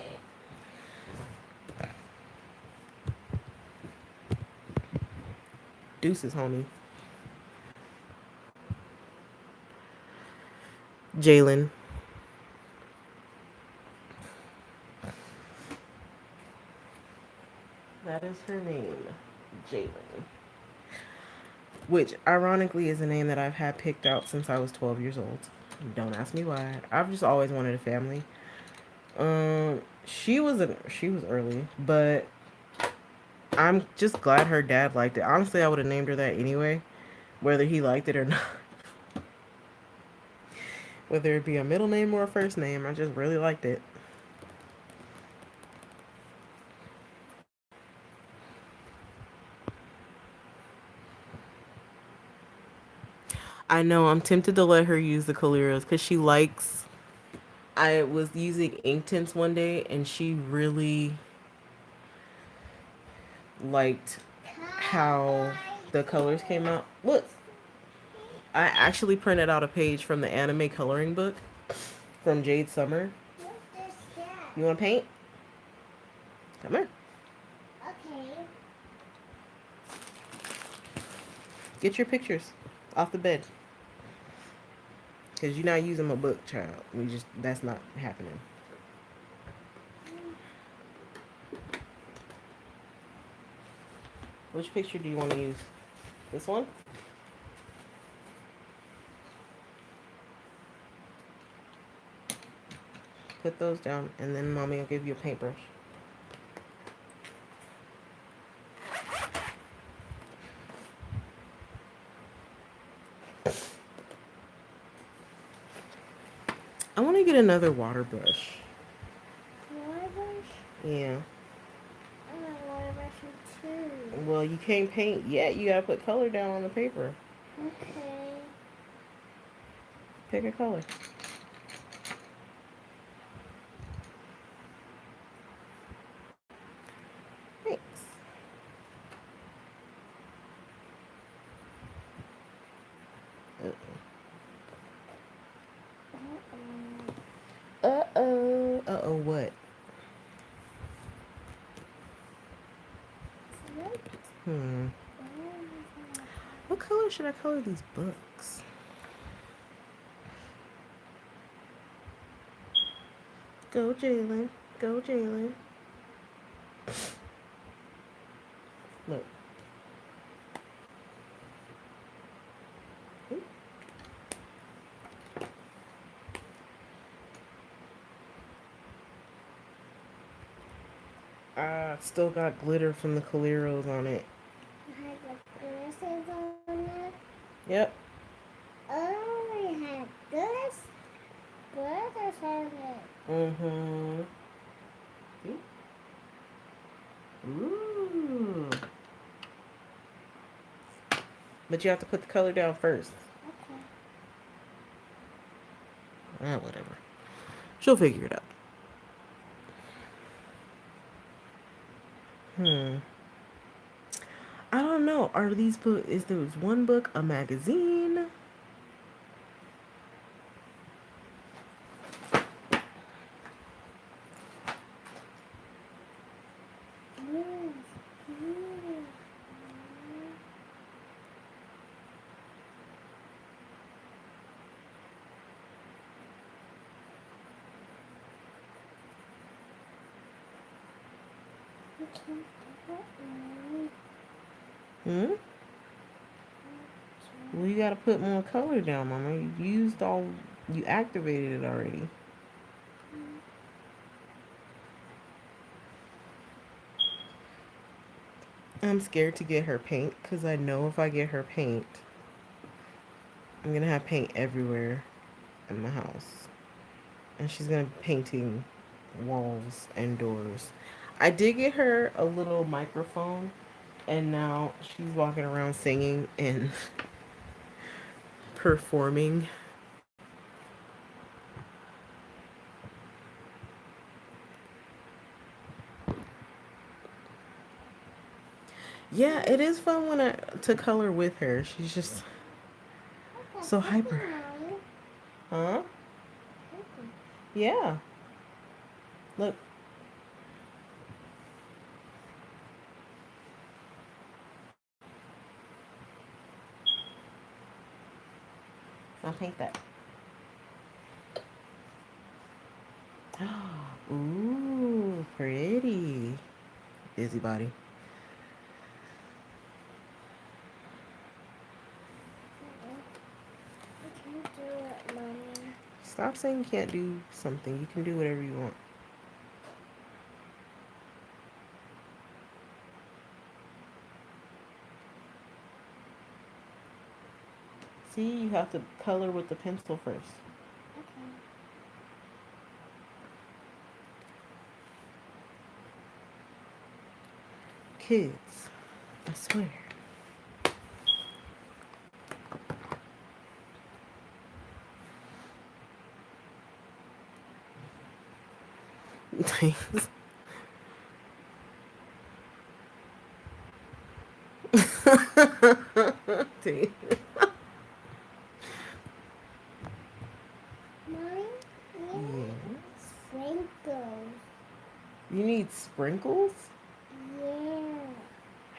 Speaker 1: Deuces, homie. Jalen. That is her name. Jalen. Which, ironically, is a name that I've had picked out since I was 12 years old. Don't ask me why. I've just always wanted a family. She was early, but I'm just glad her dad liked it. Honestly, I would have named her that anyway, whether he liked it or not. Whether it be a middle name or a first name, I just really liked it. I know I'm tempted to let her use the Caleras because she likes. I was using ink tints one day and she really liked how the colors came out. Look, I actually printed out a page from the anime coloring book from Jade Summer. You want to paint? Come here.
Speaker 2: Okay.
Speaker 1: Get your pictures off the bed. Because you're not using my book, child. That's not happening. Which picture do you want to use? This one? Put those down, and then mommy will give you a paintbrush. want to get another water brush.
Speaker 2: Water brush?
Speaker 1: Yeah.
Speaker 2: I want water brush too.
Speaker 1: Well, you can't paint yet. You gotta put color down on the paper.
Speaker 2: Okay.
Speaker 1: Pick a color. Thanks. Uh-oh. Uh-oh, what? Hmm. What color should I color these books? Go, Jalen. Go, Jalen. Look. Ah, still got glitter from the Caleros on it.
Speaker 2: You had like glasses on it?
Speaker 1: Yep.
Speaker 2: Oh, you had glitters on it.
Speaker 1: Mm-hmm. See? Ooh. But you have to put the color down first.
Speaker 2: Okay.
Speaker 1: Ah, whatever. She'll figure it out. Hmm. I don't know. Are these books? Is there one book a magazine? Hmm. Well, you gotta put more color down, Mama. You used all. You activated it already. I'm scared to get her paint because I know if I get her paint, I'm gonna have paint everywhere in my house, and she's gonna be painting walls and doors. I did get her a little microphone, and now she's walking around singing and performing. Yeah, it is fun when I to color with her. She's just so hyper. Huh? Yeah. Look. I'll paint that. Ooh, pretty. Busybody. Stop saying you can't do something. You can do whatever you want. See, you have to color with the pencil first. Kids, I swear. Thanks. See?
Speaker 2: Mommy,
Speaker 1: Yes.
Speaker 2: sprinkles.
Speaker 1: You need sprinkles?
Speaker 2: Yeah.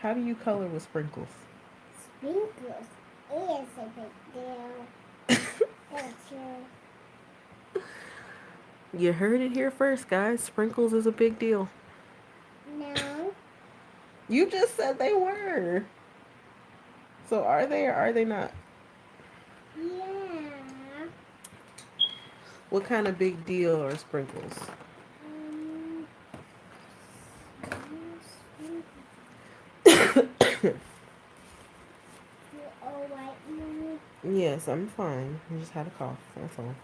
Speaker 1: How do you color with sprinkles?
Speaker 2: Sprinkles is a big deal. Gotcha.
Speaker 1: You heard it here first, guys. Sprinkles is a big deal.
Speaker 2: No.
Speaker 1: You just said they were. So are they or are they not?
Speaker 2: Yeah.
Speaker 1: What kind of big deal are sprinkles?
Speaker 2: Um, you all right, Mommy?
Speaker 1: Yes, I'm fine. I just had a cough. That's all.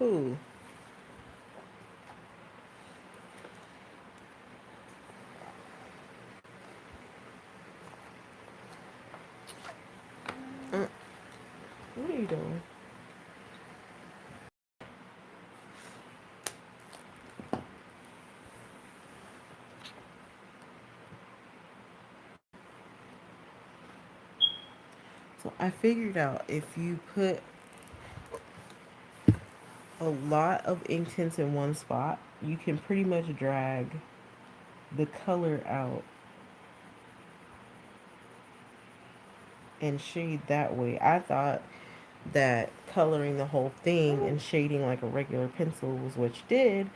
Speaker 1: Who? Mm, what are you doing? So I figured out if you put a lot of ink tints in one spot, you can pretty much drag the color out and shade that way. I thought that coloring the whole thing and shading like a regular pencil was what you did.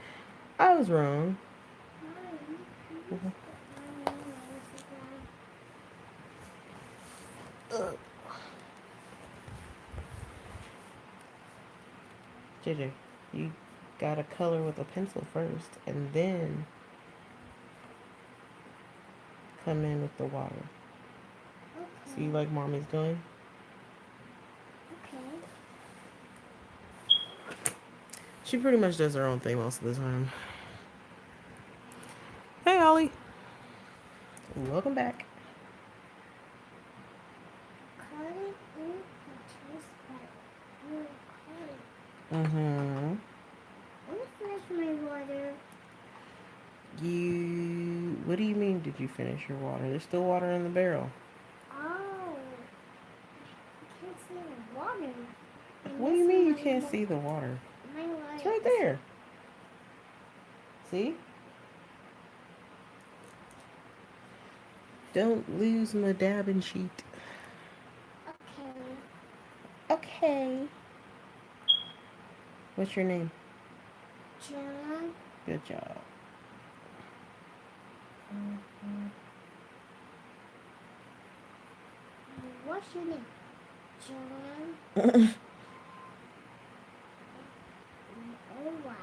Speaker 1: I was wrong. Ugh. JJ, you gotta color with a pencil first and then come in with the water. See, like mommy's doing?
Speaker 2: Okay.
Speaker 1: She pretty much does her own thing most of the time. Hey, Ollie. Welcome back.
Speaker 2: Coloring in pictures, but you're coloring.
Speaker 1: Mm-hmm.
Speaker 2: I'm gonna finish my water.
Speaker 1: What do you mean, did you finish your water? There's still water in the barrel.
Speaker 2: Oh, I can't see the water.
Speaker 1: What do you mean you can't see the water?
Speaker 2: My water.
Speaker 1: It's right there. See? Don't lose my dabbing sheet.
Speaker 2: Okay.
Speaker 1: Okay. What's your name?
Speaker 2: John.
Speaker 1: Good job.
Speaker 2: What's your name? John. Oh, why?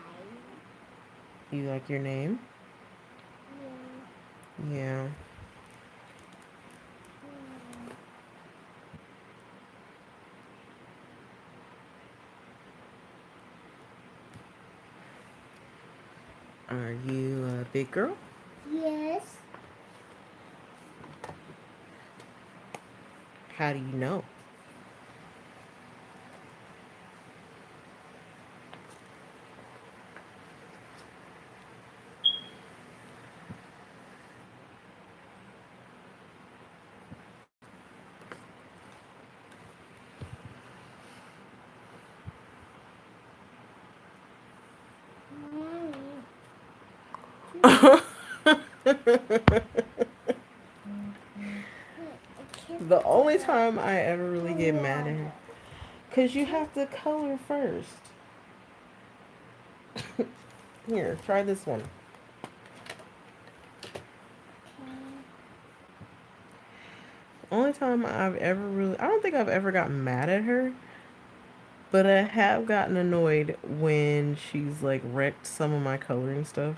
Speaker 1: You like your name?
Speaker 2: Yeah.
Speaker 1: Yeah. Are you a big girl?
Speaker 2: Yes.
Speaker 1: How do you know? The only time I ever really get mad at her, because you have to color first. Here, try this one. Only time I've ever really, I don't think I've ever gotten mad at her, but I have gotten annoyed when she's like wrecked some of my coloring stuff.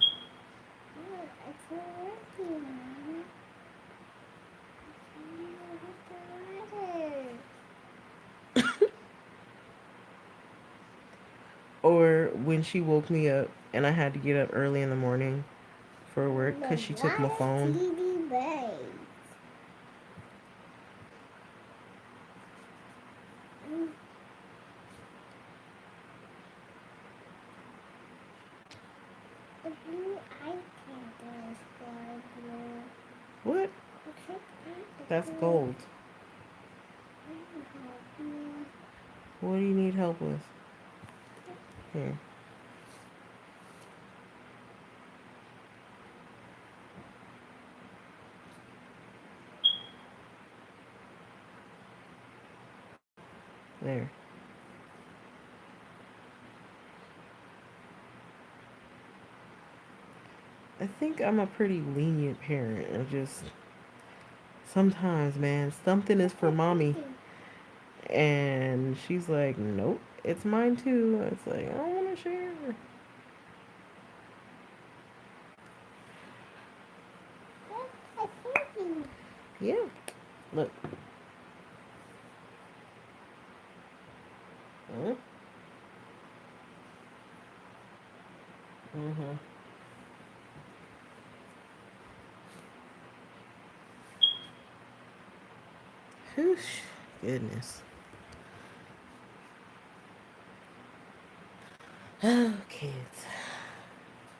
Speaker 1: Or when she woke me up and I had to get up early in the morning for work because she took my phone. What? That's gold. What do you need help with? Here. There. I think I'm a pretty lenient parent. I just sometimes, man, something is for mommy, and she's like, "Nope, it's mine too." It's like I don't want to share. Yeah. Look. Mm-hmm. Whew, goodness. Oh, kids.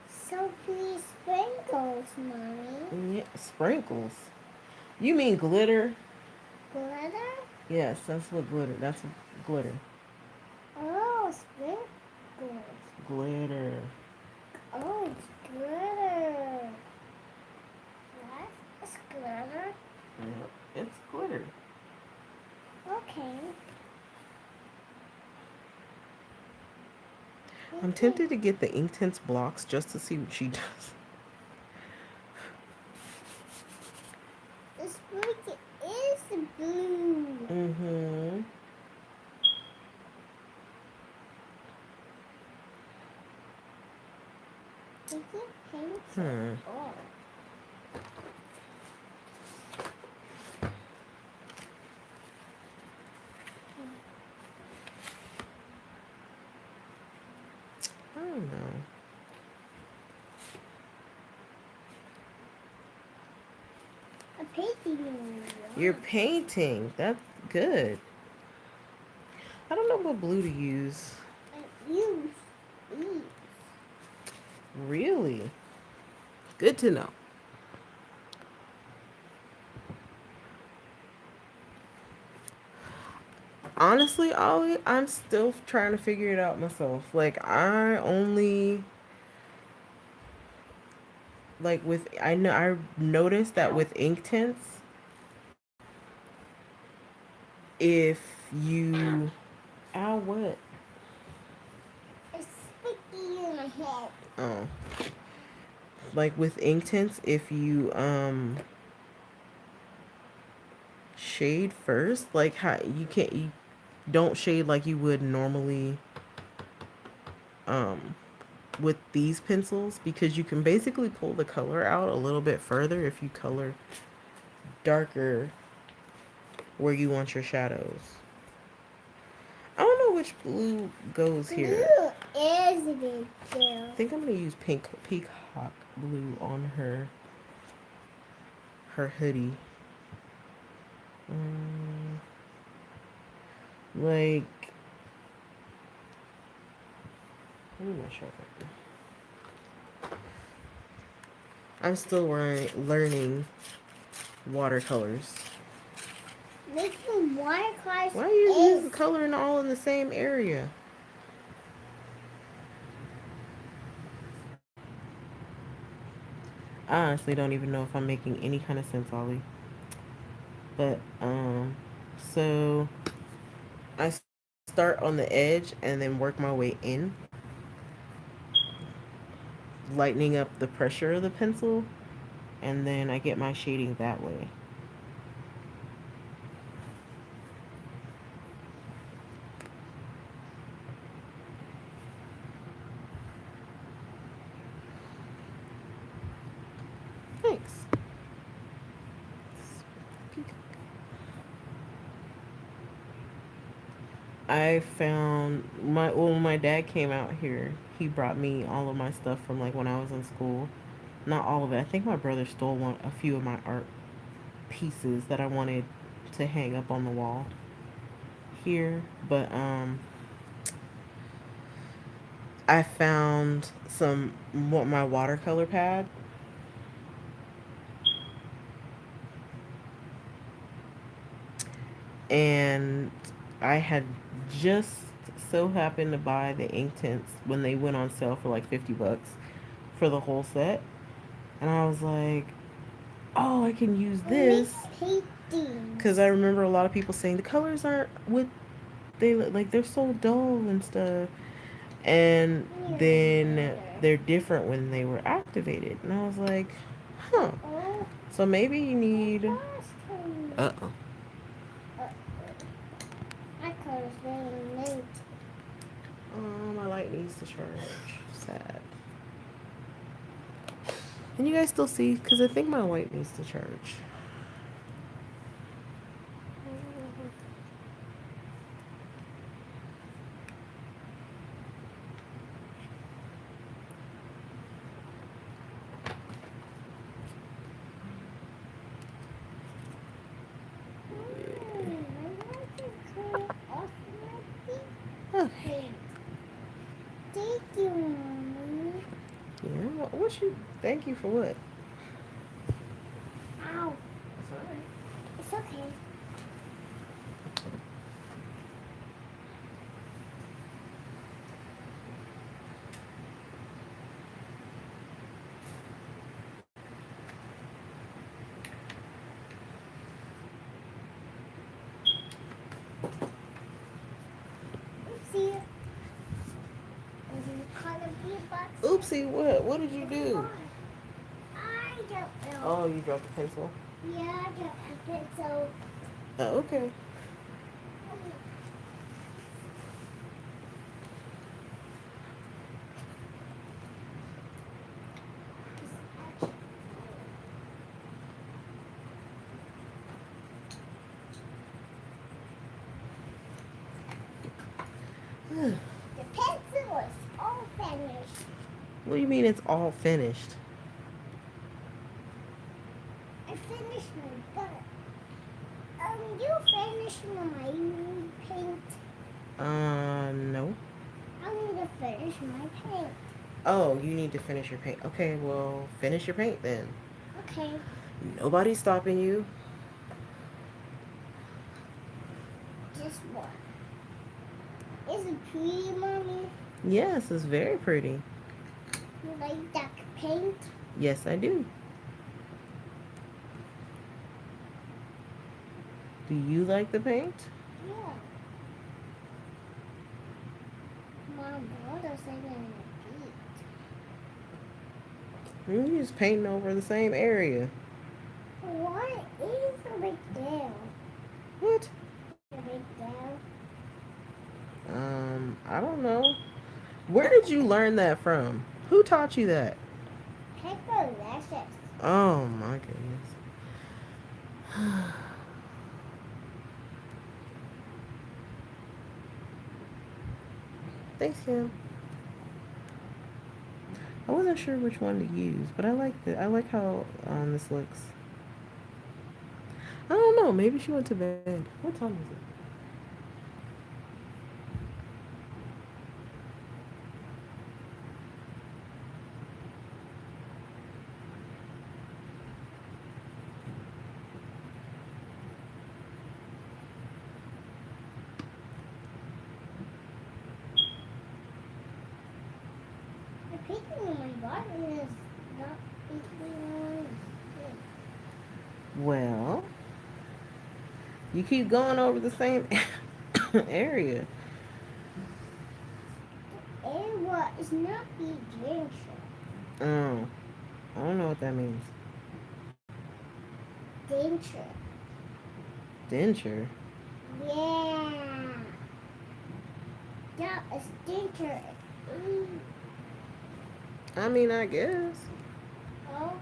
Speaker 2: So pretty sprinkles, mommy.
Speaker 1: Yeah, sprinkles. You mean glitter?
Speaker 2: Glitter?
Speaker 1: Yes, that's what glitter. That's what glitter.
Speaker 2: Oh, sprinkles.
Speaker 1: Glitter.
Speaker 2: Oh, it's glitter. What? It's glitter?
Speaker 1: Yeah, it's glitter.
Speaker 2: Okay.
Speaker 1: I'm tempted to get the Inktense blocks just to see what she does.
Speaker 2: The sprinkle is blue.
Speaker 1: Mm-hmm.
Speaker 2: Is it pink?
Speaker 1: Hmm.
Speaker 2: Oh.
Speaker 1: I don't know.
Speaker 2: A painting.
Speaker 1: You're painting. That's good. I don't know what blue to use.
Speaker 2: Use these.
Speaker 1: Really? Good to know. Honestly, Ollie, I'm still trying to figure it out myself. Like I only like with I noticed that with ink tints, if you ow what?
Speaker 2: It's sticky in my head.
Speaker 1: Oh. Like with ink tints, if you shade first, like how you don't shade like you would normally um with these pencils because you can basically pull the color out a little bit further if you color darker where you want your shadows. I don't know which blue goes here.
Speaker 2: Blue is a big deal.
Speaker 1: I think I'm gonna use pink peacock blue on her hoodie. Um, like let me make sure. I'm still learning watercolors.
Speaker 2: Making watercolors
Speaker 1: Why are you using
Speaker 2: is
Speaker 1: coloring all in the same area? I honestly don't even know if I'm making any kind of sense, Ollie. But so I start on the edge and then work my way in, lightening up the pressure of the pencil, and then I get my shading that way. Thanks. I found when my dad came out here, he brought me all of my stuff from like when I was in school. Not all of it. I think my brother stole a few of my art pieces that I wanted to hang up on the wall here, but I found my watercolor pad, and I had just so happened to buy the ink tints when they went on sale for like $50 for the whole set, and I was like, oh, I can use
Speaker 2: make
Speaker 1: this because
Speaker 2: paintings.
Speaker 1: I remember a lot of people saying the colors aren't what they look like, they're so dull and stuff, and then they're different when they were activated, and I was like, huh.
Speaker 2: Oh,
Speaker 1: So maybe you
Speaker 2: my
Speaker 1: need.
Speaker 2: car's turning.
Speaker 1: Uh-oh.
Speaker 2: Uh, my car's very late.
Speaker 1: Oh, my light needs to charge. Sad. Can you guys still see? Because I think my light needs to charge. What you? Thank you for what?
Speaker 2: Ow.
Speaker 1: It's alright.
Speaker 2: It's okay. Oopsie. Is it color blue box?
Speaker 1: Oopsie, what? What did you
Speaker 2: It's
Speaker 1: do?
Speaker 2: gone. I don't know.
Speaker 1: Oh, you dropped the pencil.
Speaker 2: Yeah, I don't have it, so.
Speaker 1: Oh, okay.
Speaker 2: The pencil is all finished.
Speaker 1: What do you mean it's all finished?
Speaker 2: I finished my gun. You finished my paint.
Speaker 1: No.
Speaker 2: I need to finish my paint.
Speaker 1: Oh, you need to finish your paint. Okay, well, finish your paint then.
Speaker 2: Okay.
Speaker 1: Nobody's stopping you.
Speaker 2: Just one. Is it pretty, Mommy?
Speaker 1: Yes, it's very pretty.
Speaker 2: You like that paint?
Speaker 1: Yes, I do. Do you like the paint?
Speaker 2: Yeah. Mom, what is it going to
Speaker 1: You're just painting over the same area.
Speaker 2: be? What is the big deal?
Speaker 1: What?
Speaker 2: The big deal?
Speaker 1: I don't know. Where did you learn that from? Who taught you that?
Speaker 2: Paper lashes.
Speaker 1: Oh my goodness. Thanks, Kim. I wasn't sure which one to use, but I like it. I like how this looks. I don't know. Maybe she went to bed. What time is it?
Speaker 2: The painting on my bottom is not equal.
Speaker 1: Well, you keep going over the same area.
Speaker 2: Area is not the danger.
Speaker 1: Oh, I don't know what that means.
Speaker 2: Danger.
Speaker 1: Denture.
Speaker 2: Yeah. That is danger. Mm.
Speaker 1: I mean, I guess.
Speaker 2: Okay.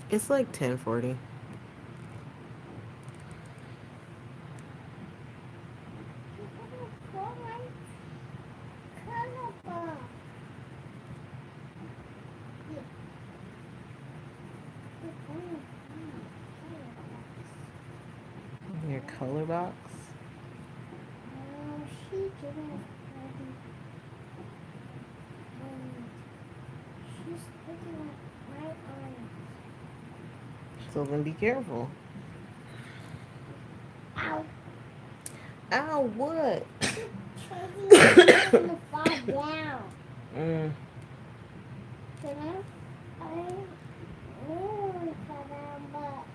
Speaker 1: It's like 10:40. Your color box.
Speaker 2: She didn't. She's picking up right on
Speaker 1: So then be careful.
Speaker 2: it. Ow.
Speaker 1: Ow, what?
Speaker 2: She's gonna fall down.
Speaker 1: Mm.
Speaker 2: I really fall down, but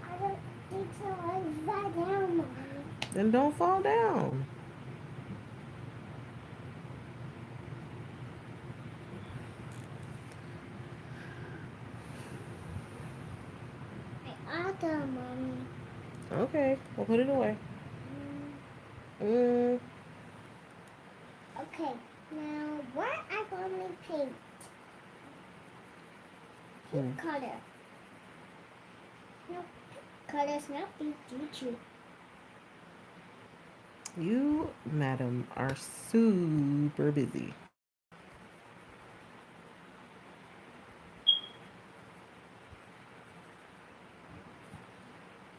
Speaker 2: I don't think so. I fall down, Mommy.
Speaker 1: Then don't fall down.
Speaker 2: I other Mommy.
Speaker 1: Okay, we'll put it away.
Speaker 2: Mm,
Speaker 1: Mm.
Speaker 2: okay, now what I gonna paint? Pink color. No, color's not big, did you?
Speaker 1: You, madam, are super busy.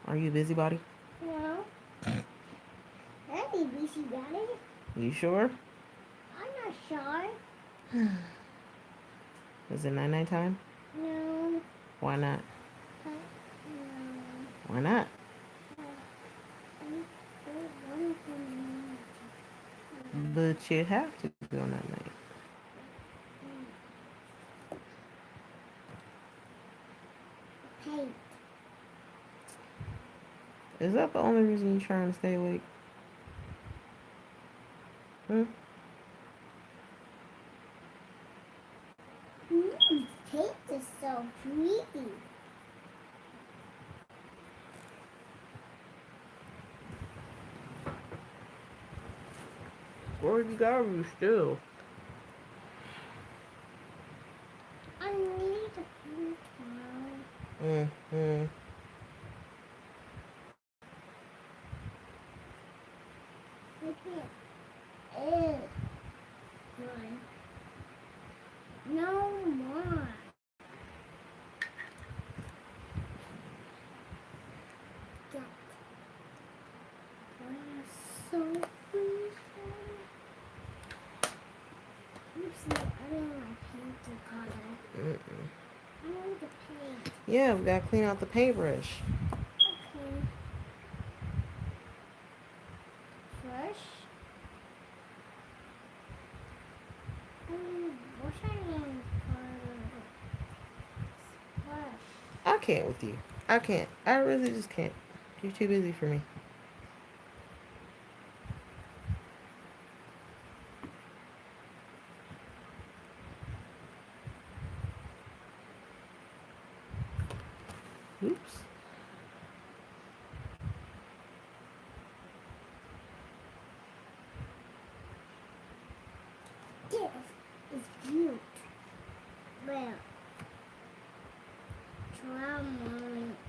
Speaker 1: Are you a busybody?
Speaker 2: No. Maybe busy daddy.
Speaker 1: You sure?
Speaker 2: I'm not sure.
Speaker 1: Is it night night time?
Speaker 2: No.
Speaker 1: Why not?
Speaker 2: No.
Speaker 1: Why not? But you have to go night night.
Speaker 2: Hey.
Speaker 1: Is that the only reason you're trying to stay awake? Hmm?
Speaker 2: Cake is so pretty.
Speaker 1: Where you got you still?
Speaker 2: I need a pink one.
Speaker 1: Mm-hmm.
Speaker 2: Ew. One. No more. Get. So pretty. Oopsie, I don't want paint to color.
Speaker 1: Mm-mm.
Speaker 2: I want the paint.
Speaker 1: Yeah, we gotta clean out the paintbrush.
Speaker 2: Okay. First, what should I name color? Splash.
Speaker 1: I can't with you. I can't. I really just can't. You're too busy for me. Oops.
Speaker 2: This is cute. Well, drama.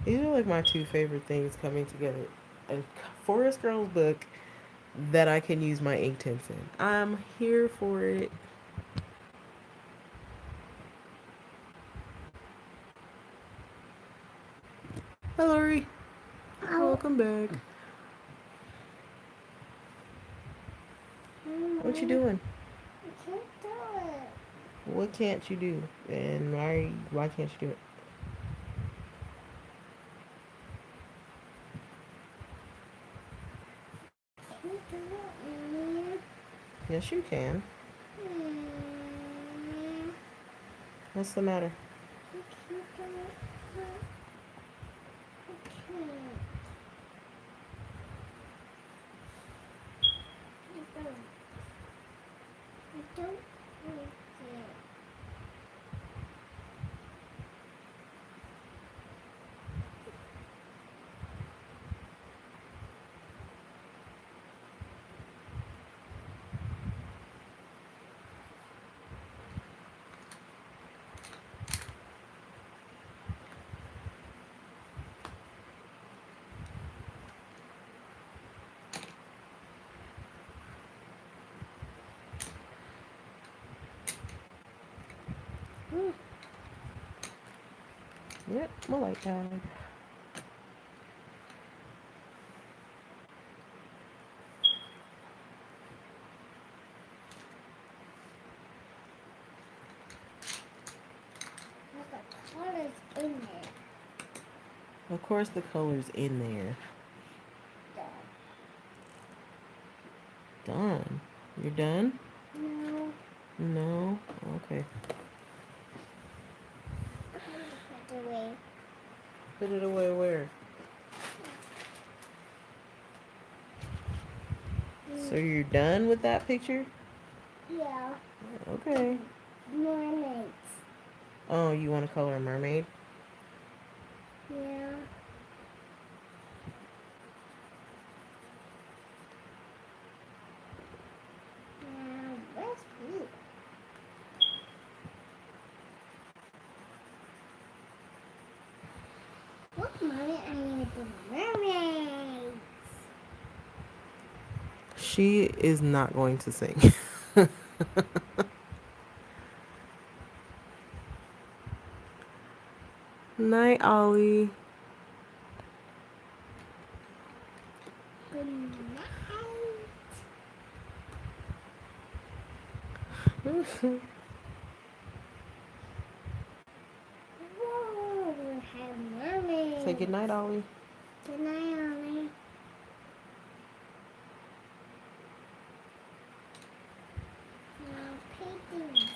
Speaker 1: These are like my two favorite things coming together. A Forest Girls book that I can use my ink tints in. I'm here for it. Hi, Lori.
Speaker 2: Oh,
Speaker 1: Welcome back. What you doing?
Speaker 2: I can't do it.
Speaker 1: What can't you do? And why can't you do it?
Speaker 2: Can't do it,
Speaker 1: Yes, you can.
Speaker 2: Mm,
Speaker 1: What's the matter?
Speaker 2: I can't do it. I can't. I don't like it.
Speaker 1: Hmm. Yep, my light died.
Speaker 2: Look at colors in there.
Speaker 1: Of course, the color's in there. Done. You're done?
Speaker 2: No.
Speaker 1: No? Okay.
Speaker 2: Put it away.
Speaker 1: Put it away where? So you're done with that picture?
Speaker 2: Yeah.
Speaker 1: Okay.
Speaker 2: Mermaids.
Speaker 1: Oh, you want to color a mermaid?
Speaker 2: Yeah. Where's blue? What mommy? I need the mermaids.
Speaker 1: She is not going to sing. Night, Ollie.
Speaker 2: Good night. Whoa, we have mermaids.
Speaker 1: Say good night, Ollie.
Speaker 2: Good night, Ollie. Paintings.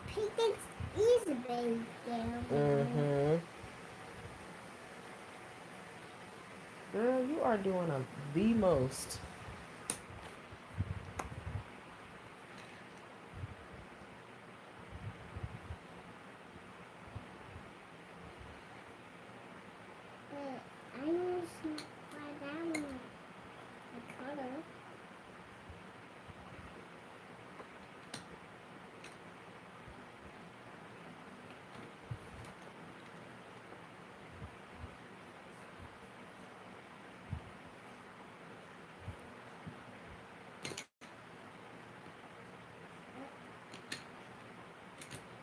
Speaker 2: Paintings is a big deal.
Speaker 1: Girl, you are doing the most.
Speaker 2: I know it's not that one. The color.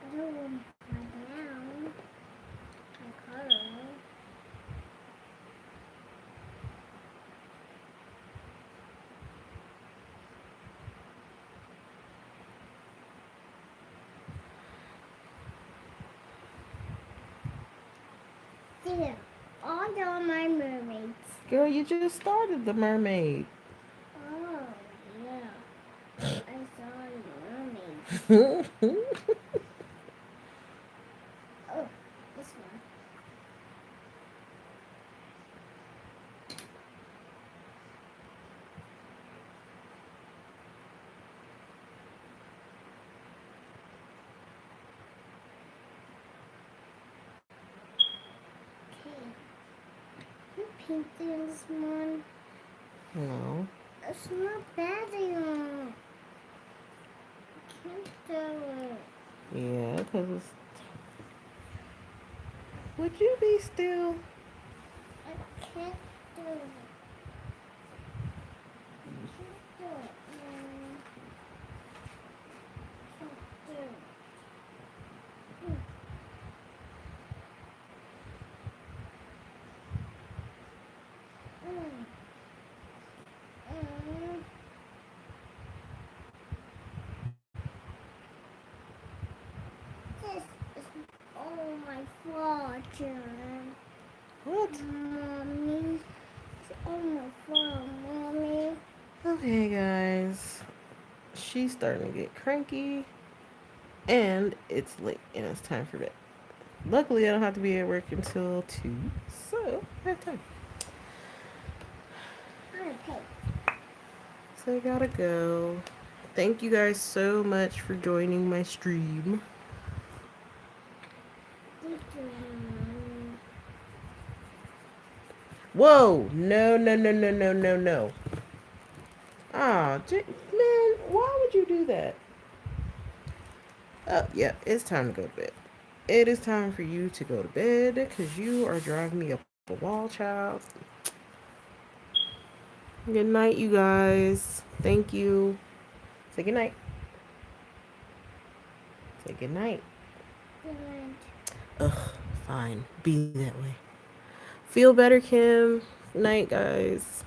Speaker 2: I don't want to fly down. The color. There, all of my mermaids.
Speaker 1: Girl, you just started the mermaid.
Speaker 2: Oh, yeah. I saw the mermaids. Oh, this one. Okay. You painting this one?
Speaker 1: No.
Speaker 2: It's not bad enough. I can't do it.
Speaker 1: Yeah, because it's. Would you be still?
Speaker 2: I can't do it. I can't do it. Can't do it. Mm. Mm. This is all my fault, John.
Speaker 1: What?
Speaker 2: Mommy. It's all my fault, Mommy.
Speaker 1: Okay, guys. She's starting to get cranky. And it's late and it's time for bed. Luckily, I don't have to be at work until 2. So, I have time.
Speaker 2: I'm gonna pay.
Speaker 1: So, I gotta go. Thank you guys so much for joining my stream.
Speaker 2: Thank you, Mommy.
Speaker 1: Whoa! No, no, no, no, no, no, no. Ah, man, why would you do that? Oh, yeah, it's time to go to bed. It is time for you to go to bed because you are driving me up a wall, child. Good night, you guys. Thank you. Say good night. Say good night.
Speaker 2: Good night.
Speaker 1: Ugh, fine. Be that way. Feel better, Kim. Night, guys.